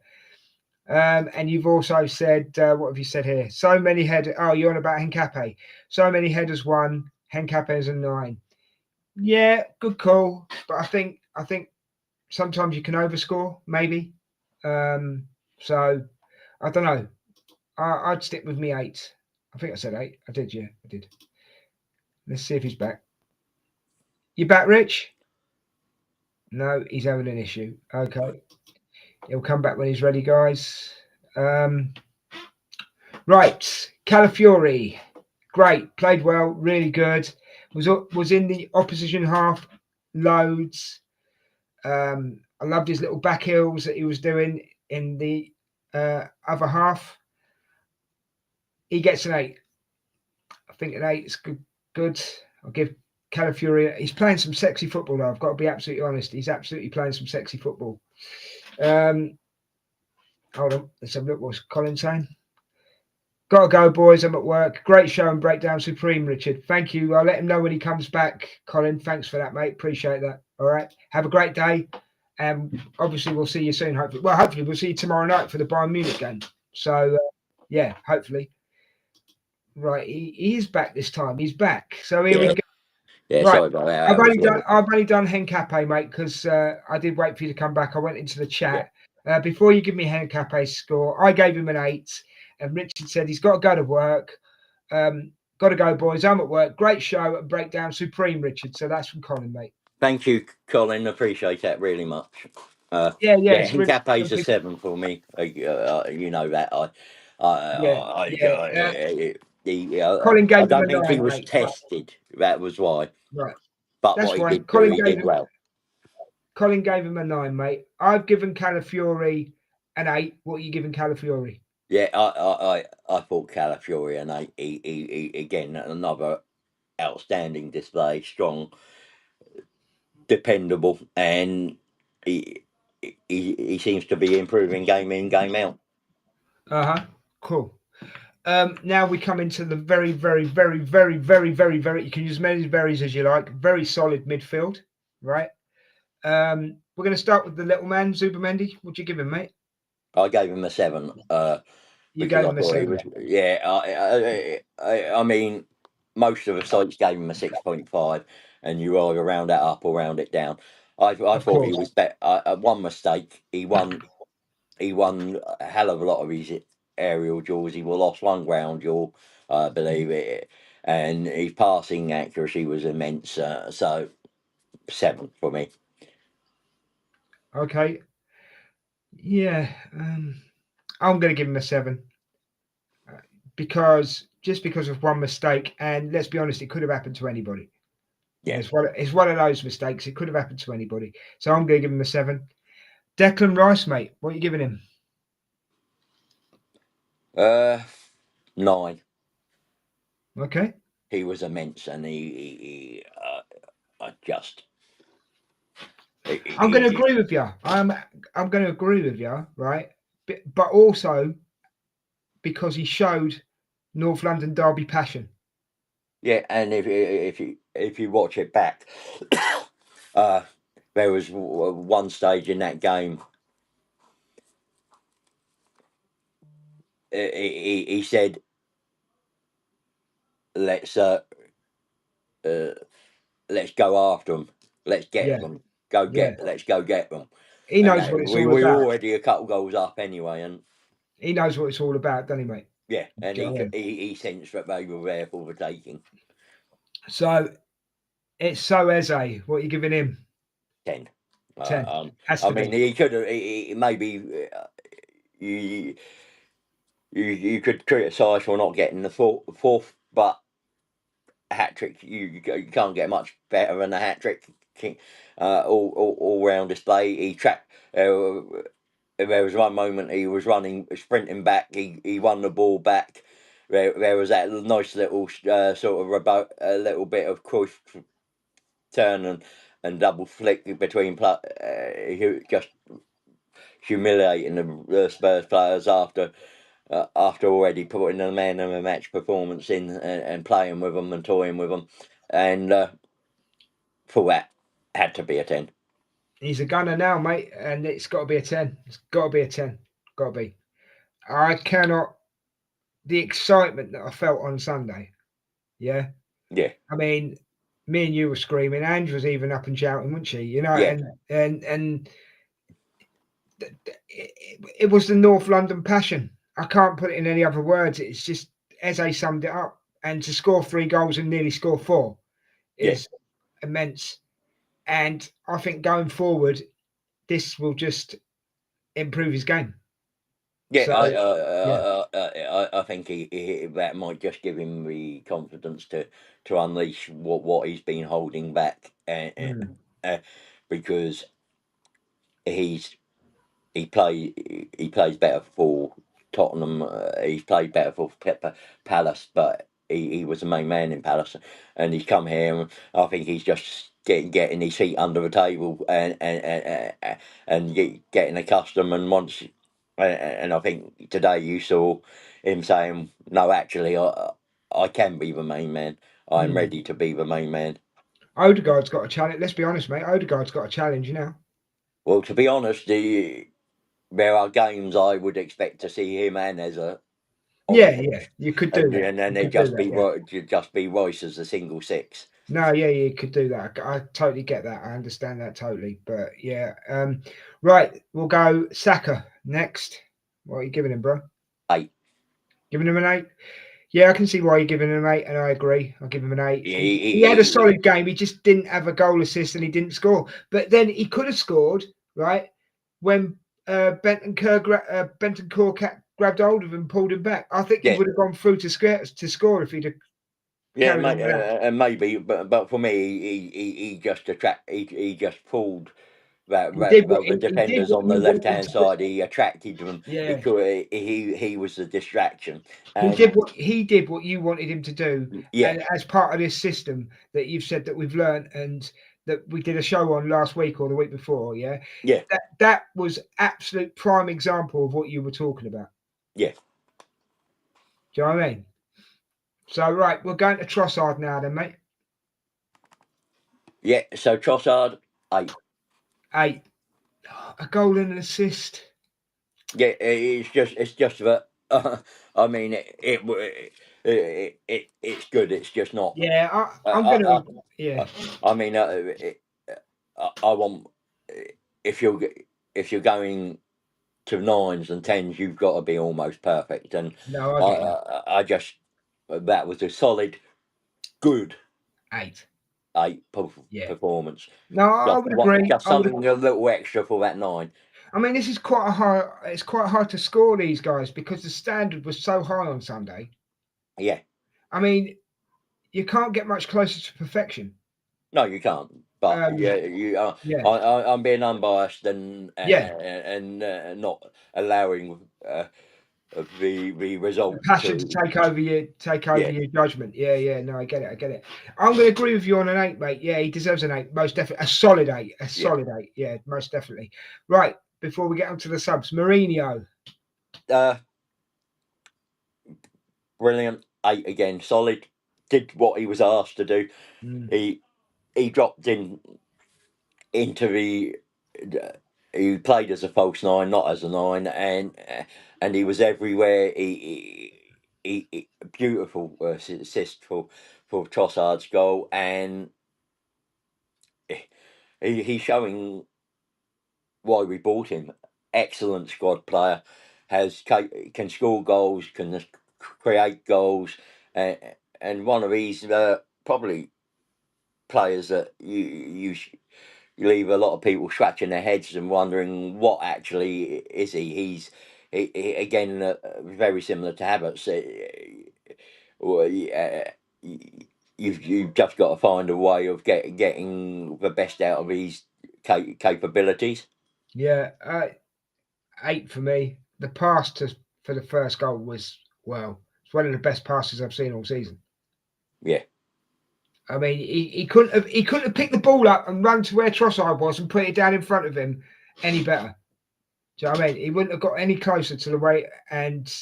And you've also said, what have you said here? So many headers. Oh, you're on about Henkape. So many headers won. Henkape is a 9. Yeah, good call. But I think sometimes you can overscore, maybe. So I don't know. I'd stick with me 8. I think I said 8. I did, yeah, I did. Let's see if he's back. You back, Rich? No, he's having an issue. Okay. He'll come back when he's ready, guys. Right. Calafiori. Great. Played well. Really good. Was in the opposition half loads. I loved his little back heels that he was doing in the other half. He gets an 8. I think an 8 is good. I'll give Calafiori. He's playing some sexy football now. I've got to be absolutely honest. He's absolutely playing some sexy football. Hold on. Let's have a look. What's Colin saying? Gotta go, boys. I'm at work. Great show and breakdown. Supreme, Richard. Thank you. I'll let him know when he comes back. Colin, thanks for that, mate. Appreciate that. All right. Have a great day. And obviously, we'll see you soon. Hopefully, we'll see you tomorrow night for the Bayern Munich game. So, yeah, hopefully. Right. He is back this time. He's back. So here we go. Yeah, Right. sorry about that. I've only done Hencape, mate, because I did wait for you to come back. I went into the chat. Before you give me Hencape's score, I gave him an 8. And Richard said he's got to go to work. Got to go, boys. I'm at work. Great show and breakdown. Supreme, Richard. So that's from Colin, mate. Thank you, Colin. Appreciate that really much. Yeah. Hencape's a 7 for me. You know that. Colin I gave him a don't think 9, he was mate. tested. That was why. Right. But That's what he fine. did do, he did well. Colin gave him a 9, mate. I've given Calafiori an 8. What are you giving Calafiori? Yeah, I thought Calafiori an 8. He again, another outstanding display, strong, dependable, and he seems to be improving game in, game out. Cool. Now we come into the very, very, very, very, very, very, very. You can use as many berries as you like. Very solid midfield, right? We're going to start with the little man, Zubimendi. What'd you give him, mate? I gave him a 7. You gave him a 7. I mean, most of the sites gave him a 6.5, and you either round that up or round it down. I thought he was better. One mistake. He won a hell of a lot of his aerial duels. He lost one ground duel, I believe it, and his passing accuracy was immense. So 7 for me. Okay. Yeah. I'm going to give him a 7 because of one mistake, and let's be honest, it could have happened to anybody. Yeah, it's one of those mistakes. It could have happened to anybody. So I'm going to give him a 7. Declan Rice, mate. What are you giving him? 9. Okay. He was immense, and he just. I'm going to agree with you. I'm going to agree with you, right? But also because he showed North London derby passion. Yeah, and if you watch it back, there was one stage in that game. He said, "Let's go after them. Let's get them. Let's go get them." He knows what it's all we about. were already a couple goals up anyway, and he knows what it's all about, doesn't he, mate? Yeah, and he sensed that they were there for the taking. So it's So Eze. What are you giving him? 10. 10. I mean, he could have. Maybe you could criticise for not getting the fourth, but a hat trick. You can't get much better than a hat trick. All round display. He tracked. There was one moment he was sprinting back. He won the ball back. There was that nice little sort of a little bit of cross turn and double flick between just humiliating the Spurs players after already putting a man of the match performance in and playing with them and toying with them, and for that had to be a 10. He's a gunner now, mate, and it's got to be a 10. It's got to be a 10. Got to be. I cannot. The excitement that I felt on Sunday. Yeah. I mean, me and you were screaming. Ange was even up and shouting, wasn't she? You know, and it was the North London passion. I can't put it in any other words. It's just Eze summed it up. And to score 3 goals and nearly score 4 Yeah. is immense. And I think going forward, this will just improve his game. Yeah, So yeah. I think that might just give him the confidence to unleash what he's been holding back, Mm. because he's he plays better for Tottenham. He's played better for Palace, but he was the main man in Palace, and he's come here. And I think he's just getting his feet under the table and getting accustomed. And once, and I think today you saw him saying, "No, actually, I can be the main man. I'm Mm. ready to be the main man." Odegaard's got a challenge. Let's be honest, mate. Odegaard's got a challenge, you know. Well, to be honest, there are games I would expect to see him and Eze on the Yeah, yeah. pitch, You could do and that. then You it'd could do just that, be yeah. just be Royce as a single six. No, yeah, you could do that. I totally get that. I understand that totally. But yeah. Right, we'll go Saka next. What are you giving him, bro? 8. Giving him an 8? Yeah, I can see why you're giving him an 8, and I agree. I'll give him an 8. He had a He, solid game. He just didn't have a goal assist and he didn't score. But then he could have scored, right? When Bentancur grabbed hold of him and pulled him back. I think he yeah, would have gone through to score if he'd have yeah, carried on with that. and maybe, but for me, he just he just pulled He did what the he did defenders what on the you left wanted hand to do. side. He attracted them. Yeah. He was the distraction, He and did what you wanted him to do, yeah, and as part of this system that you've said that we've learned and that we did a show on last week or the week before, yeah, yeah, that was absolute prime example of what you were talking about. yeah, Do you know what I mean? So right, we're going to Trossard now, then, mate. yeah. So Trossard 8. 8, a goal and an assist. Yeah, it's just that. I mean, it's good. It's just not. Yeah, I'm I, gonna. Yeah, I mean, I want if you're if you're going to nines and tens, you've got to be almost perfect. And no, I get that. I just that was a solid, good 8. 8 Yeah. performance. No, I would agree. Just I would. something a little extra for that 9. I mean, this is quite a hard. It's quite hard to score these guys because the standard was so high on Sunday. Yeah. I mean, you can't get much closer to perfection. No, you can't. But Um, yeah, you are. yeah, I'm being unbiased yeah. not allowing the result Passion to to. take over Yeah, your judgment. Yeah, yeah. No, I get it. I get it. I'm going to agree with you on an 8, mate. Yeah, he deserves an 8, most definitely. A solid 8. A yeah. solid 8. Yeah, most definitely. Right. Before we get onto the subs, Mourinho. Brilliant. 8 again. Solid. Did what he was asked to do. Mm. He dropped into the. He played as a false 9, not as a 9, and he was everywhere. He beautiful assist for Trossard's goal, and he's showing why we bought him. Excellent squad player, can score goals, can create goals, and one of these probably players that you leave a lot of people scratching their heads and wondering what actually is he. Again very similar to Havertz. Well, you've just got to find a way of getting the best out of his capabilities. Yeah, 8 for me. The pass for the first goal was, well, it's one of the best passes I've seen all season. Yeah, I mean, he couldn't have picked the ball up and run to where Trossard was and put it down in front of him any better. Do you know what I mean? He wouldn't have got any closer to the way. And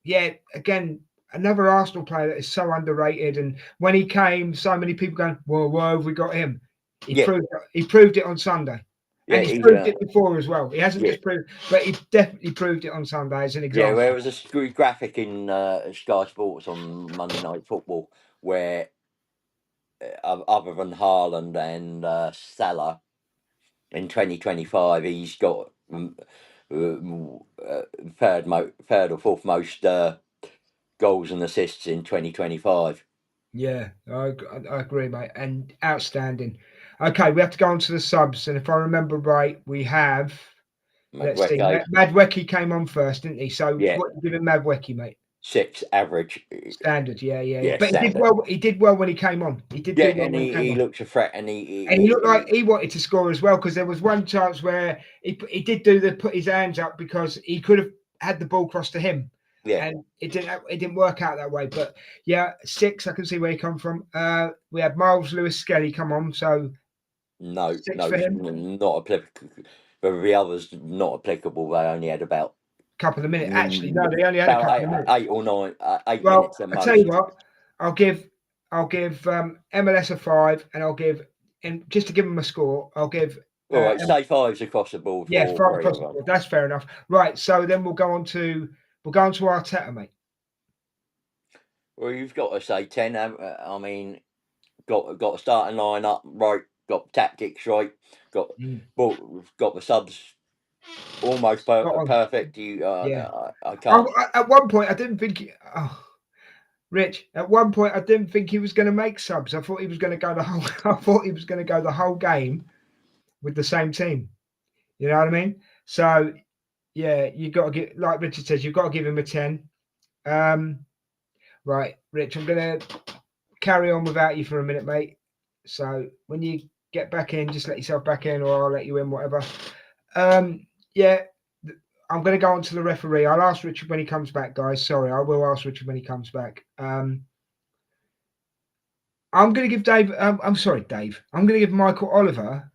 yeah, again, another Arsenal player that is so underrated. And when he came, so many people going, "Well, why have we got him?" yeah, He proved it on Sunday, and yeah. he's He's proved it before as well. He hasn't yeah, just proved, but he definitely proved it on Sunday as an yeah. example. There was a graphic in Sky Sports on Monday Night Football where other than Haaland and Salah in 2025, he's got third or fourth most goals and assists in 2025. Yeah, I agree, mate. And outstanding. Okay, we have to go on to the subs. And if I remember right, we have, let's see, Madueke, Madwecki came on first, didn't he? So yeah, what you giving Madwecki, mate? 6 average. Standard, yeah. Yeah, But he did standard. well. He did well when he came on. He did Yeah, do well and when he came he on. looks a threat, and And he looked like he wanted to score as well, because there was one chance where he did put his hands up, because he could have had the ball crossed to him, yeah, and it didn't work out that way. But yeah, 6. I can see where he come from. We had Miles Lewis Skelly come on, so no, 6 for him. not applicable. But the others not applicable. They only had about Couple of minutes. Actually, no, they only had a couple of minutes. 8 or 9, 8 Well, minutes at I tell you most. what, I'll give MLS a 5, and I'll give, and just to give him a score, I'll give. All right, say 5s across the board for Yeah, all 5 three across of the them. board. That's fair enough. Right, so then we'll go on to Arteta, mate. Well, you've got to say 10. I mean, got a starting lineup right, got tactics right, got the subs almost Spot on. perfect. You, Yeah. I can't. At one point, I didn't think. Rich. At one point, I didn't think he was going to make subs. I thought he was going to go the whole. I thought he was going to go the whole game with the same team. You know what I mean? So yeah, you got to get, like Richard says, you've got to give him a 10. Right, Rich, I'm going to carry on without you for a minute, mate. So when you get back in, just let yourself back in, or I'll let you in, whatever. Yeah, I'm going to go on to the referee. I'll ask Richard when he comes back, guys. Sorry, I will ask Richard when he comes back. I'm going to give Dave. I'm sorry, Dave. I'm going to give Michael Oliver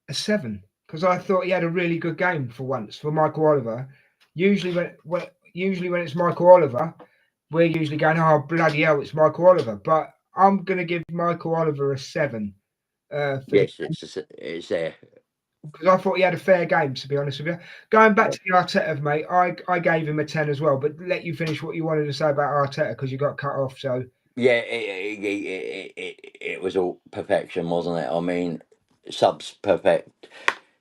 a 7, because I thought he had a really good game for once for Michael Oliver. Usually when it's Michael Oliver, we're usually going, oh bloody hell, it's Michael Oliver. But I'm going to give Michael Oliver a 7. Yes, it's there. Because I thought he had a fair game, to be honest with you. Going back to the Arteta, mate, I gave him a 10 as well. But let you finish what you wanted to say about Arteta, because you got cut off. So yeah, it was all perfection, wasn't it? I mean, subs perfect,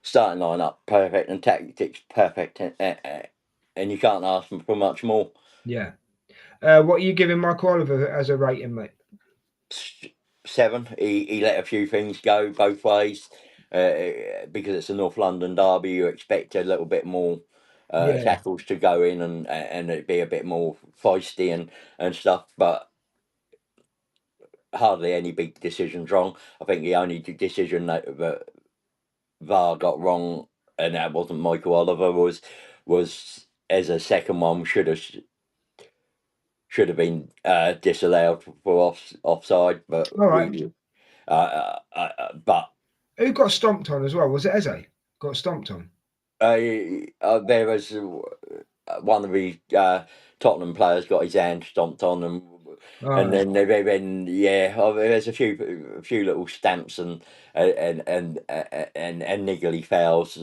starting lineup perfect, and tactics perfect, and you can't ask for much more. yeah. What are you giving Michael Oliver as a rating, mate? 7. He let a few things go both ways, because it's a North London derby. You expect a little bit more tackles to go in, and it'd be a bit more feisty and stuff, but hardly any big decisions wrong. I think the only decision that VAR got wrong, and that wasn't Michael Oliver, was as a second one should have been disallowed for offside, but All right. but Who got stomped on as well? Was it Eze? Got stomped on. there was one of the Tottenham players got his hand stomped on, and then there's a few little stamps and niggly fouls,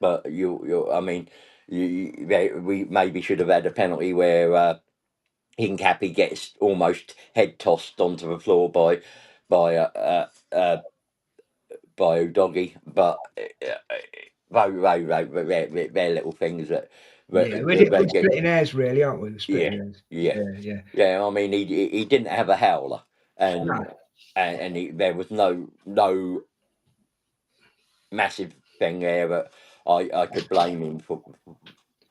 but I mean, we maybe should have had a penalty where Hincapie gets almost head tossed onto the floor by Doggy, but they're little things that We're get. splitting hairs, really, aren't we? We're Yeah, splitting hairs. yeah, Yeah. yeah. I mean, he didn't have a howler, and No. there was no massive thing there that I could blame him for,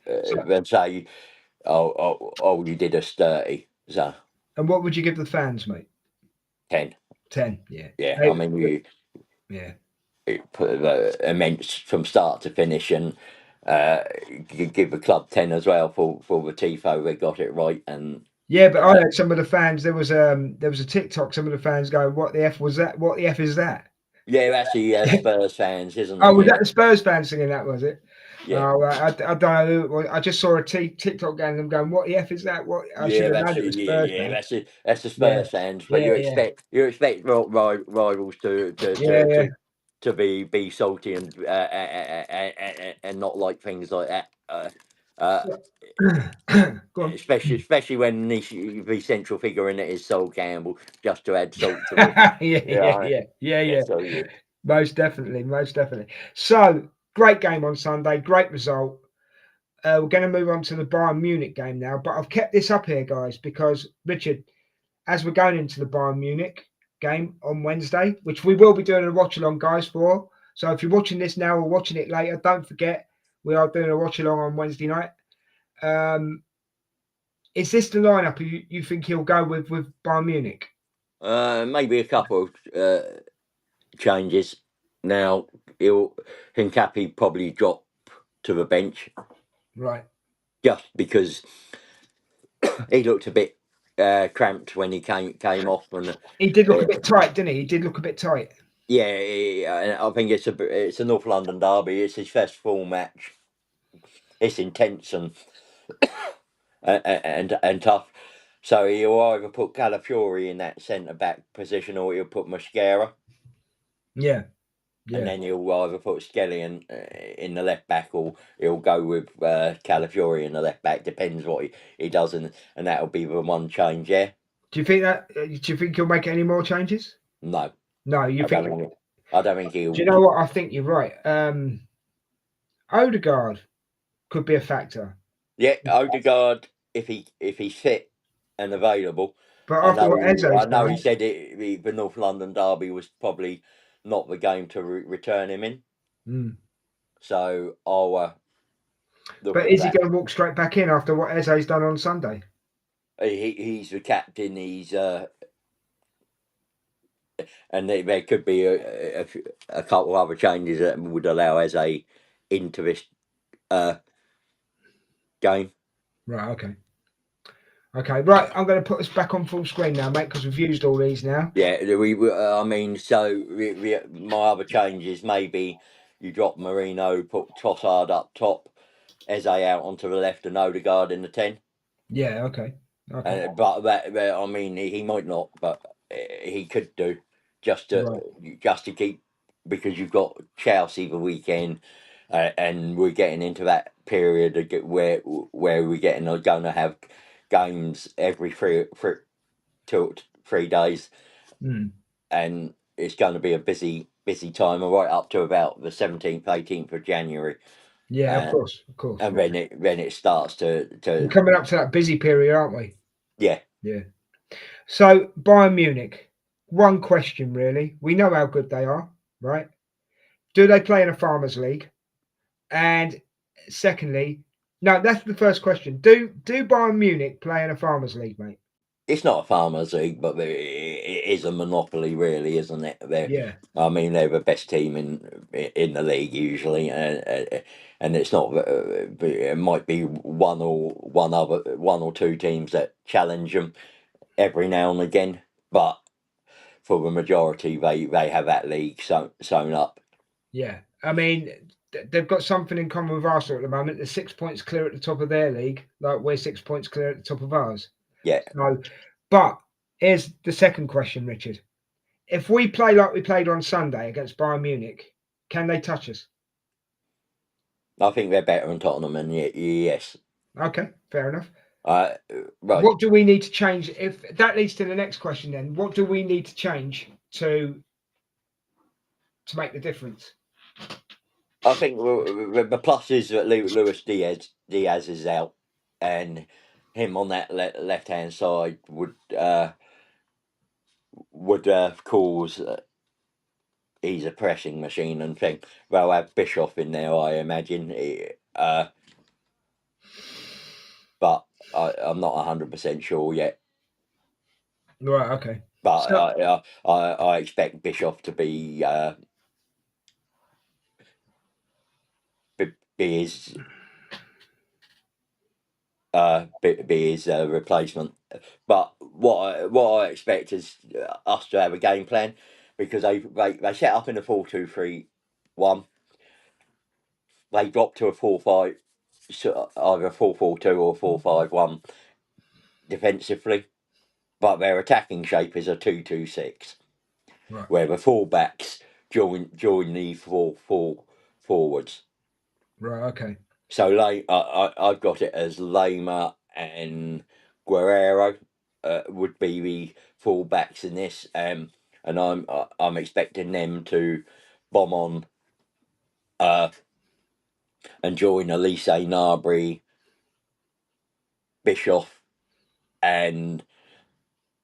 and say, oh, you did us dirty. So And what would you give the fans, mate? 10. 10. Yeah. Yeah, I mean, Yeah. it put immense from start to finish, and give the club 10 as well for the tifo. They got it right, and Yeah, but I heard some of the fans. There was a TikTok. Some of the fans going, "What the f was that? What the f is that?" yeah, actually, Spurs fans, isn't Oh, it? was Yeah, that the Spurs fans singing that? Was it? yeah. Oh, I don't know. Who it was. I just saw a TikTok going. Them going, "What the f is that?" What I should Yeah, have known it was Spurs fans. that's the Yeah, Spurs fans, but yeah, you yeah, expect rivals yeah, to be salty and not like things like that. yeah. Go on. Especially when the central figure in it is Sol Campbell, just to add salt to it. Yeah. So yeah. Most definitely, most definitely. So great game on Sunday. Great result. we're going to move on to the Bayern Munich game now. But I've kept this up here, guys, because Richard, as we're going into the Bayern Munich game on Wednesday, which we will be doing a watch along, guys, for. So if you're watching this now or watching it later, don't forget we are doing a watch along on Wednesday night. Is this the lineup you think he'll go with Bayern Munich? Maybe a couple changes. Now Hincapi probably drop to the bench, Right. just because he looked a bit cramped when he came off, and he did look a bit tight, didn't he? He did look a bit tight. Yeah, I think it's a North London derby. It's his first full match. It's intense and tough. So he'll either put Calafiori in that centre back position, or he'll put Mosquera. Yeah. And then he'll either put Skelly in the left back, or he'll go with Calafiori in the left back. Depends what he does, and that'll be the one change. Yeah. Do you think he'll make any more changes? No. No, you think? I don't think he'll. Do you know what? I think you're right. Odegaard could be a factor. Yeah, Odegaard, if he's fit and available. But after what Eze's done, he said the North London derby was probably not the game to return him in. Mm. So I'll. But is he going to walk straight back in after what Eze's done on Sunday? He's the captain. He's and there could be a couple of other changes that would allow Eze into this game. Right. Okay. Right. I'm going to put us back on full screen now, mate, because we've used all these now. Yeah. I mean, so my other changes, maybe you drop Marino, put Trossard up top, Eze out onto the left, and Odegaard in the 10. Yeah. Okay. But that I mean, he might not, but he could do just to keep, because you've got Chelsea the weekend, and we're getting into that period where we're going to have games every 3 days, and it's going to be a busy time right up to about the 17th, 18th of January. Yeah, of course. And then it starts to. We're coming up to that busy period, aren't we? Yeah. So Bayern Munich. One question, really. We know how good they are, right? Do they play in a Farmers League? And secondly, no, that's the first question. Do Bayern Munich play in a Farmers League, mate? It's not a Farmers League, but it is a monopoly, really, isn't it? Yeah. I mean, they're the best team in the league usually, and it's not. It might be one or two teams that challenge them every now and again, but for the majority, they have that league sewn up. Yeah, I mean, they've got something in common with Arsenal at the moment. They're 6 points clear at the top of their league, like we're 6 points clear at the top of ours. Yeah. So, but here's the second question, Richard. If we play like we played on Sunday against Bayern Munich, can they touch us? I think they're better than Tottenham, and yes. Okay, fair enough. Right. What do we need to change? If that leads to the next question, then what do we need to change to make the difference? I think the plus is that Luis Diaz is out, and him on that left hand side would cause. He's a pressing machine and thing. They'll have Bischoff in there, I imagine. But I'm not 100% sure yet. Right. Okay. But I expect Bischoff to be his replacement. But what I expect is us to have a game plan, because they set up in a 4-2-3-1. They dropped to a 4-5, either 4-4-2 or 4-5-1 defensively, but their attacking shape is a 2-2-6, right, where the fullbacks join the four forwards. Right. Okay. So I've got it as Lema and Guerrero would be the fullbacks in this, and I'm expecting them to bomb on and join Elise Narbry, Bischoff, and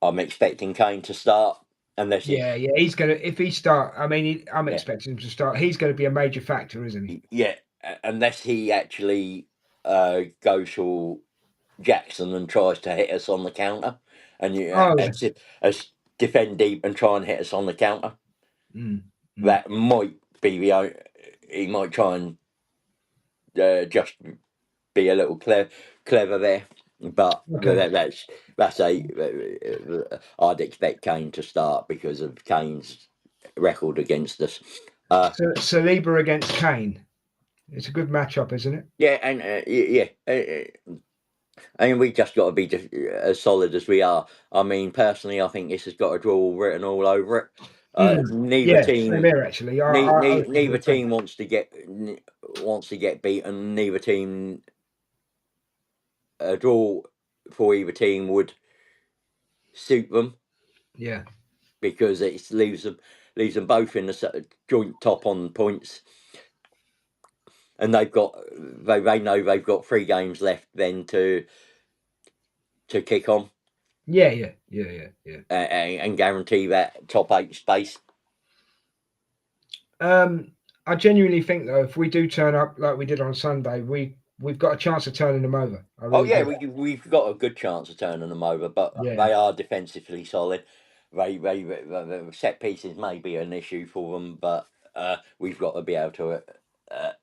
I'm expecting Kane to start. Unless Yeah, he's gonna. If he start, I mean, I'm yeah, expecting him to start. He's going to be a major factor, isn't he? yeah, unless he actually goes for Jackson and tries to hit us on the counter, and Oh yeah. as defend deep and try and hit us on the counter. Mm, mm. That might be he might try and just be a little clever there, but Okay. that's I'd expect Kane to start because of Kane's record against us. So Saliba against Kane. It's a good matchup, isn't it? Yeah, and I mean, we just got to be as solid as we are. I mean, personally, I think this has got a draw written all over it. Neither Yeah, same team, here actually. I was thinking neither the same. team wants to get beaten. Neither team, a draw for either team would suit them Yeah. because it leaves them both in the joint top on points, and they know they've got 3 games left then to kick on. Yeah. And guarantee that top 8 space. I genuinely think though, if we do turn up like we did on Sunday, we've got a chance of turning them over. I Oh really yeah, do. we've got a good chance of turning them over, but Yeah. they are defensively solid. The set pieces may be an issue for them, but we've got to be able to And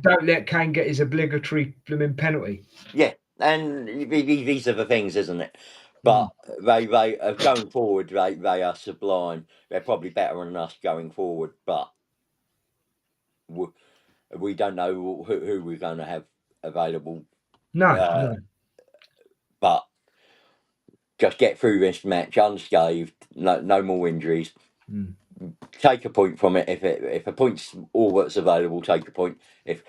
don't let Kane get his obligatory blooming penalty. yeah, and these are the things, isn't it? Mm. But they going forward, they are sublime. They're probably better than us going forward, but we don't know who we're going to have available. No. But just get through this match unscathed, no more injuries. Mm. Take a point from it. If a point's all that's available, take a point. If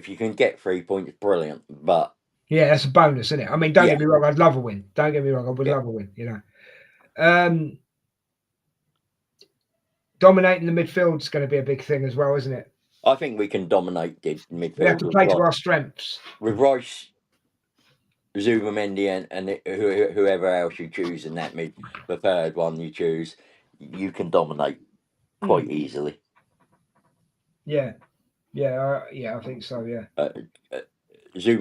you can get 3 points, brilliant. But Yeah, that's a bonus, isn't it? I mean, don't yeah, get me wrong, I'd love a win. Don't get me wrong, I would yeah, love a win, you know. Dominating the midfield is going to be a big thing as well, isn't it? I think we can dominate the We have midfield to play to our strengths. with Rice, Zubimendi, and whoever else you choose in that the third one you choose, you can dominate quite easily. Yeah, I think so. Yeah. I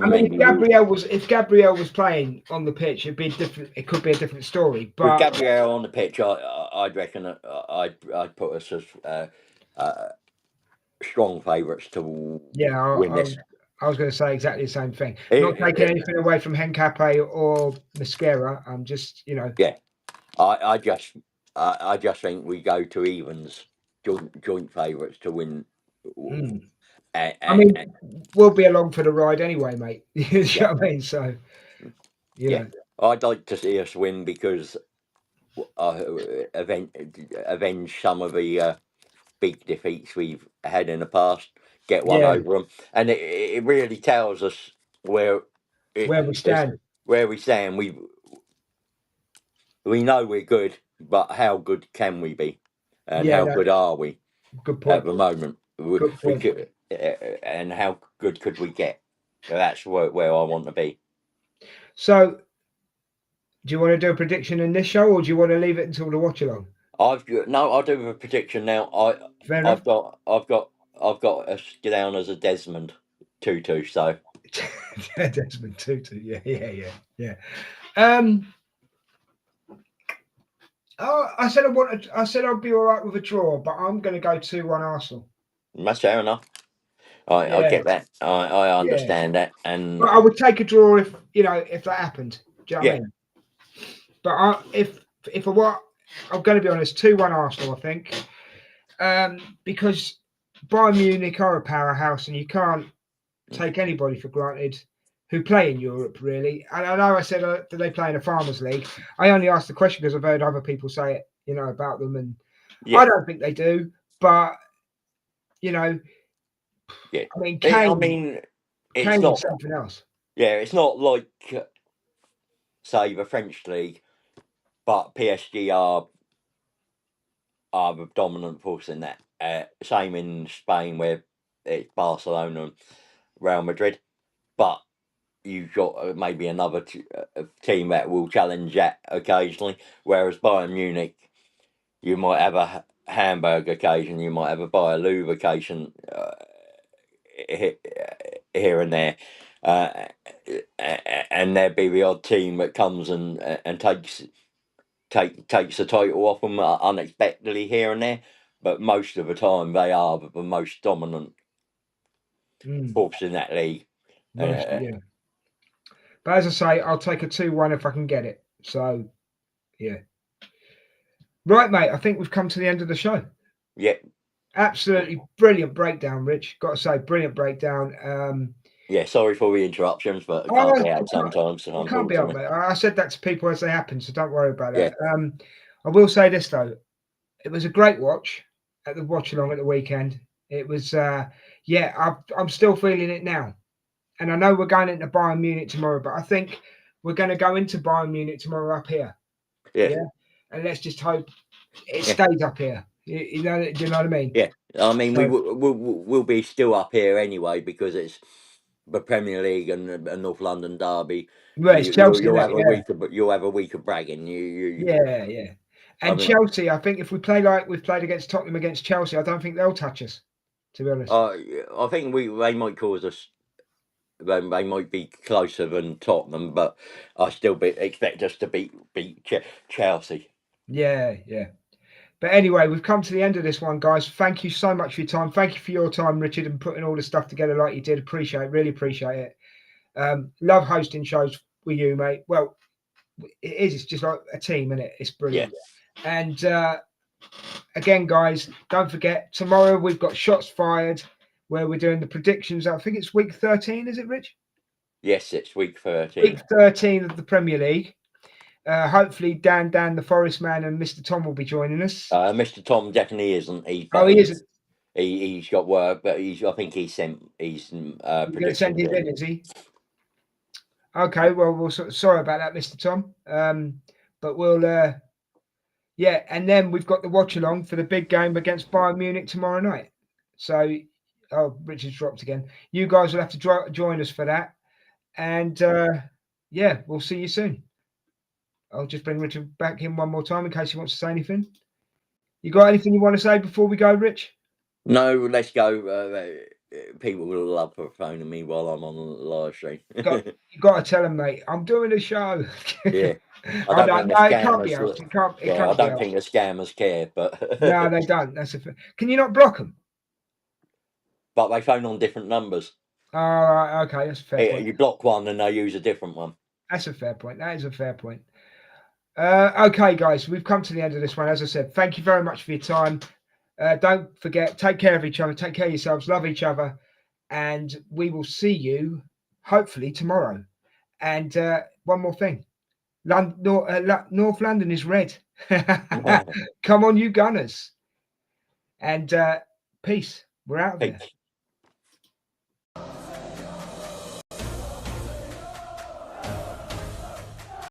mean, if Gabriel was playing on the pitch, it'd be different. It could be a different story. With But Gabriel on the pitch, I'd reckon I'd put us as strong favourites to yeah, win this. I was going to say exactly the same thing. Not It- taking it- anything away from Hencape or Mascara. I'm just, yeah, I just think we go to evens, joint favourites to win. I mean, we'll be along for the ride anyway, mate. You Yeah, know what I mean? So, yeah. I'd like to see us win because avenge some of the big defeats we've had in the past, get one yeah, over them, and it really tells us where where we stand. where we stand. We know we're good, but how good can we be, and Yeah, how no, good are we good at point. the moment? Good We point. could, and how good could we get? That's where I want to be. So, do you want to do a prediction in this show, or do you want to leave it until the watch along? I'll do a prediction now. Fair enough. I've got us down as a Desmond 2-2. So Desmond Tutu. Yeah. Um. Oh, I said I said I'd be all right with a draw, but I'm going to go 2-1 Arsenal. that's fair enough. I Yeah, get that. I yeah. understand that, and But I would take a draw if that happened. Do you know what I yeah, mean? But if I were, I'm going to be honest, 2-1 Arsenal, I think, because Bayern Munich are a powerhouse, and you can't take anybody for granted who play in Europe, really. And I know I said do they play in a Farmers League? I only asked the question because I've heard other people say it, about them, and yeah, I don't think they do. But yeah. I mean, I mean, it's Kane is not. something else. Yeah, it's not like say the French league, but PSG are the dominant force in that. Same in Spain, where it's Barcelona and Real Madrid, but you've got maybe another team that will challenge that occasionally. Whereas Bayern Munich, you might have a Hamburg occasion, you might have a Bayer Louvre occasion here and there, and there'd be the odd team that comes and takes the title off them unexpectedly here and there. But most of the time, they are the most dominant force in that league. Yeah. But as I say, I'll take a 2-1 if I can get it. So, yeah. Right, mate. I think we've come to the end of the show. Yeah. Absolutely brilliant breakdown, Rich. Got to say, brilliant breakdown. Yeah, sorry for the interruptions, but it can't be helped sometimes. It can't be helped, mate. I said that to people as they happen, so don't worry about that. I will say this, though. It was a great watch at the watch along at the weekend. It was, I'm still feeling it now. And I know we're going into Bayern Munich tomorrow, but I think we're going to go into Bayern Munich tomorrow up here. Yeah. And let's just hope it stays up here. You know what I mean? Yeah. I mean, we'll be still up here anyway because it's the Premier League and North London derby. Well, it's Chelsea. You'll have a week of bragging. Yeah. And Chelsea, I think if we play like we've played against Tottenham against Chelsea, I don't think they'll touch us, to be honest. I think they might cause us. They might be closer than Tottenham, but I still expect us to beat Chelsea. Yeah. But anyway, we've come to the end of this one, guys. Thank you so much for your time. Thank you for your time, Richard, and putting all the stuff together like you did. Really appreciate it. Love hosting shows with you, mate. Well, it is. It's just like a team, isn't it? It's brilliant. Yeah. And again, guys, don't forget, tomorrow we've got Shots Fired, where we're doing the predictions. I think it's week 13, is it, Rich? Yes, it's week 13. Week 13 of the Premier League. Hopefully, Dan, the Forest Man, and Mr. Tom will be joining us. Mr. Tom definitely isn't. He isn't. He's got work, but I think he's sent. He's going to send his in, is he? Okay, well, sorry about that, Mr. Tom. But we'll, and then we've got the watch along for the big game against Bayern Munich tomorrow night. So, Richard's dropped again. You guys will have to join us for that. And we'll see you soon. I'll just bring Richard back in one more time in case he wants to say anything. You got anything you want to say before we go, Rich? No, let's go. People will love phoning me while I'm on the live stream. You got to tell them, mate. I'm doing a show. Yeah, I don't think it can't be helped. I don't think the scammers care, but no, they don't. That's Can you not block them? But they phone on different numbers. Oh, okay, that's a fair point. You block one and they use a different one. That's a fair point. That is a fair point. Okay, guys, we've come to the end of this one. As I said, thank you very much for your time. Don't forget, take care of each other, take care of yourselves, love each other, and we will see you hopefully tomorrow. And one more thing, North London is red. Come on, you Gunners. And peace. We're out of here.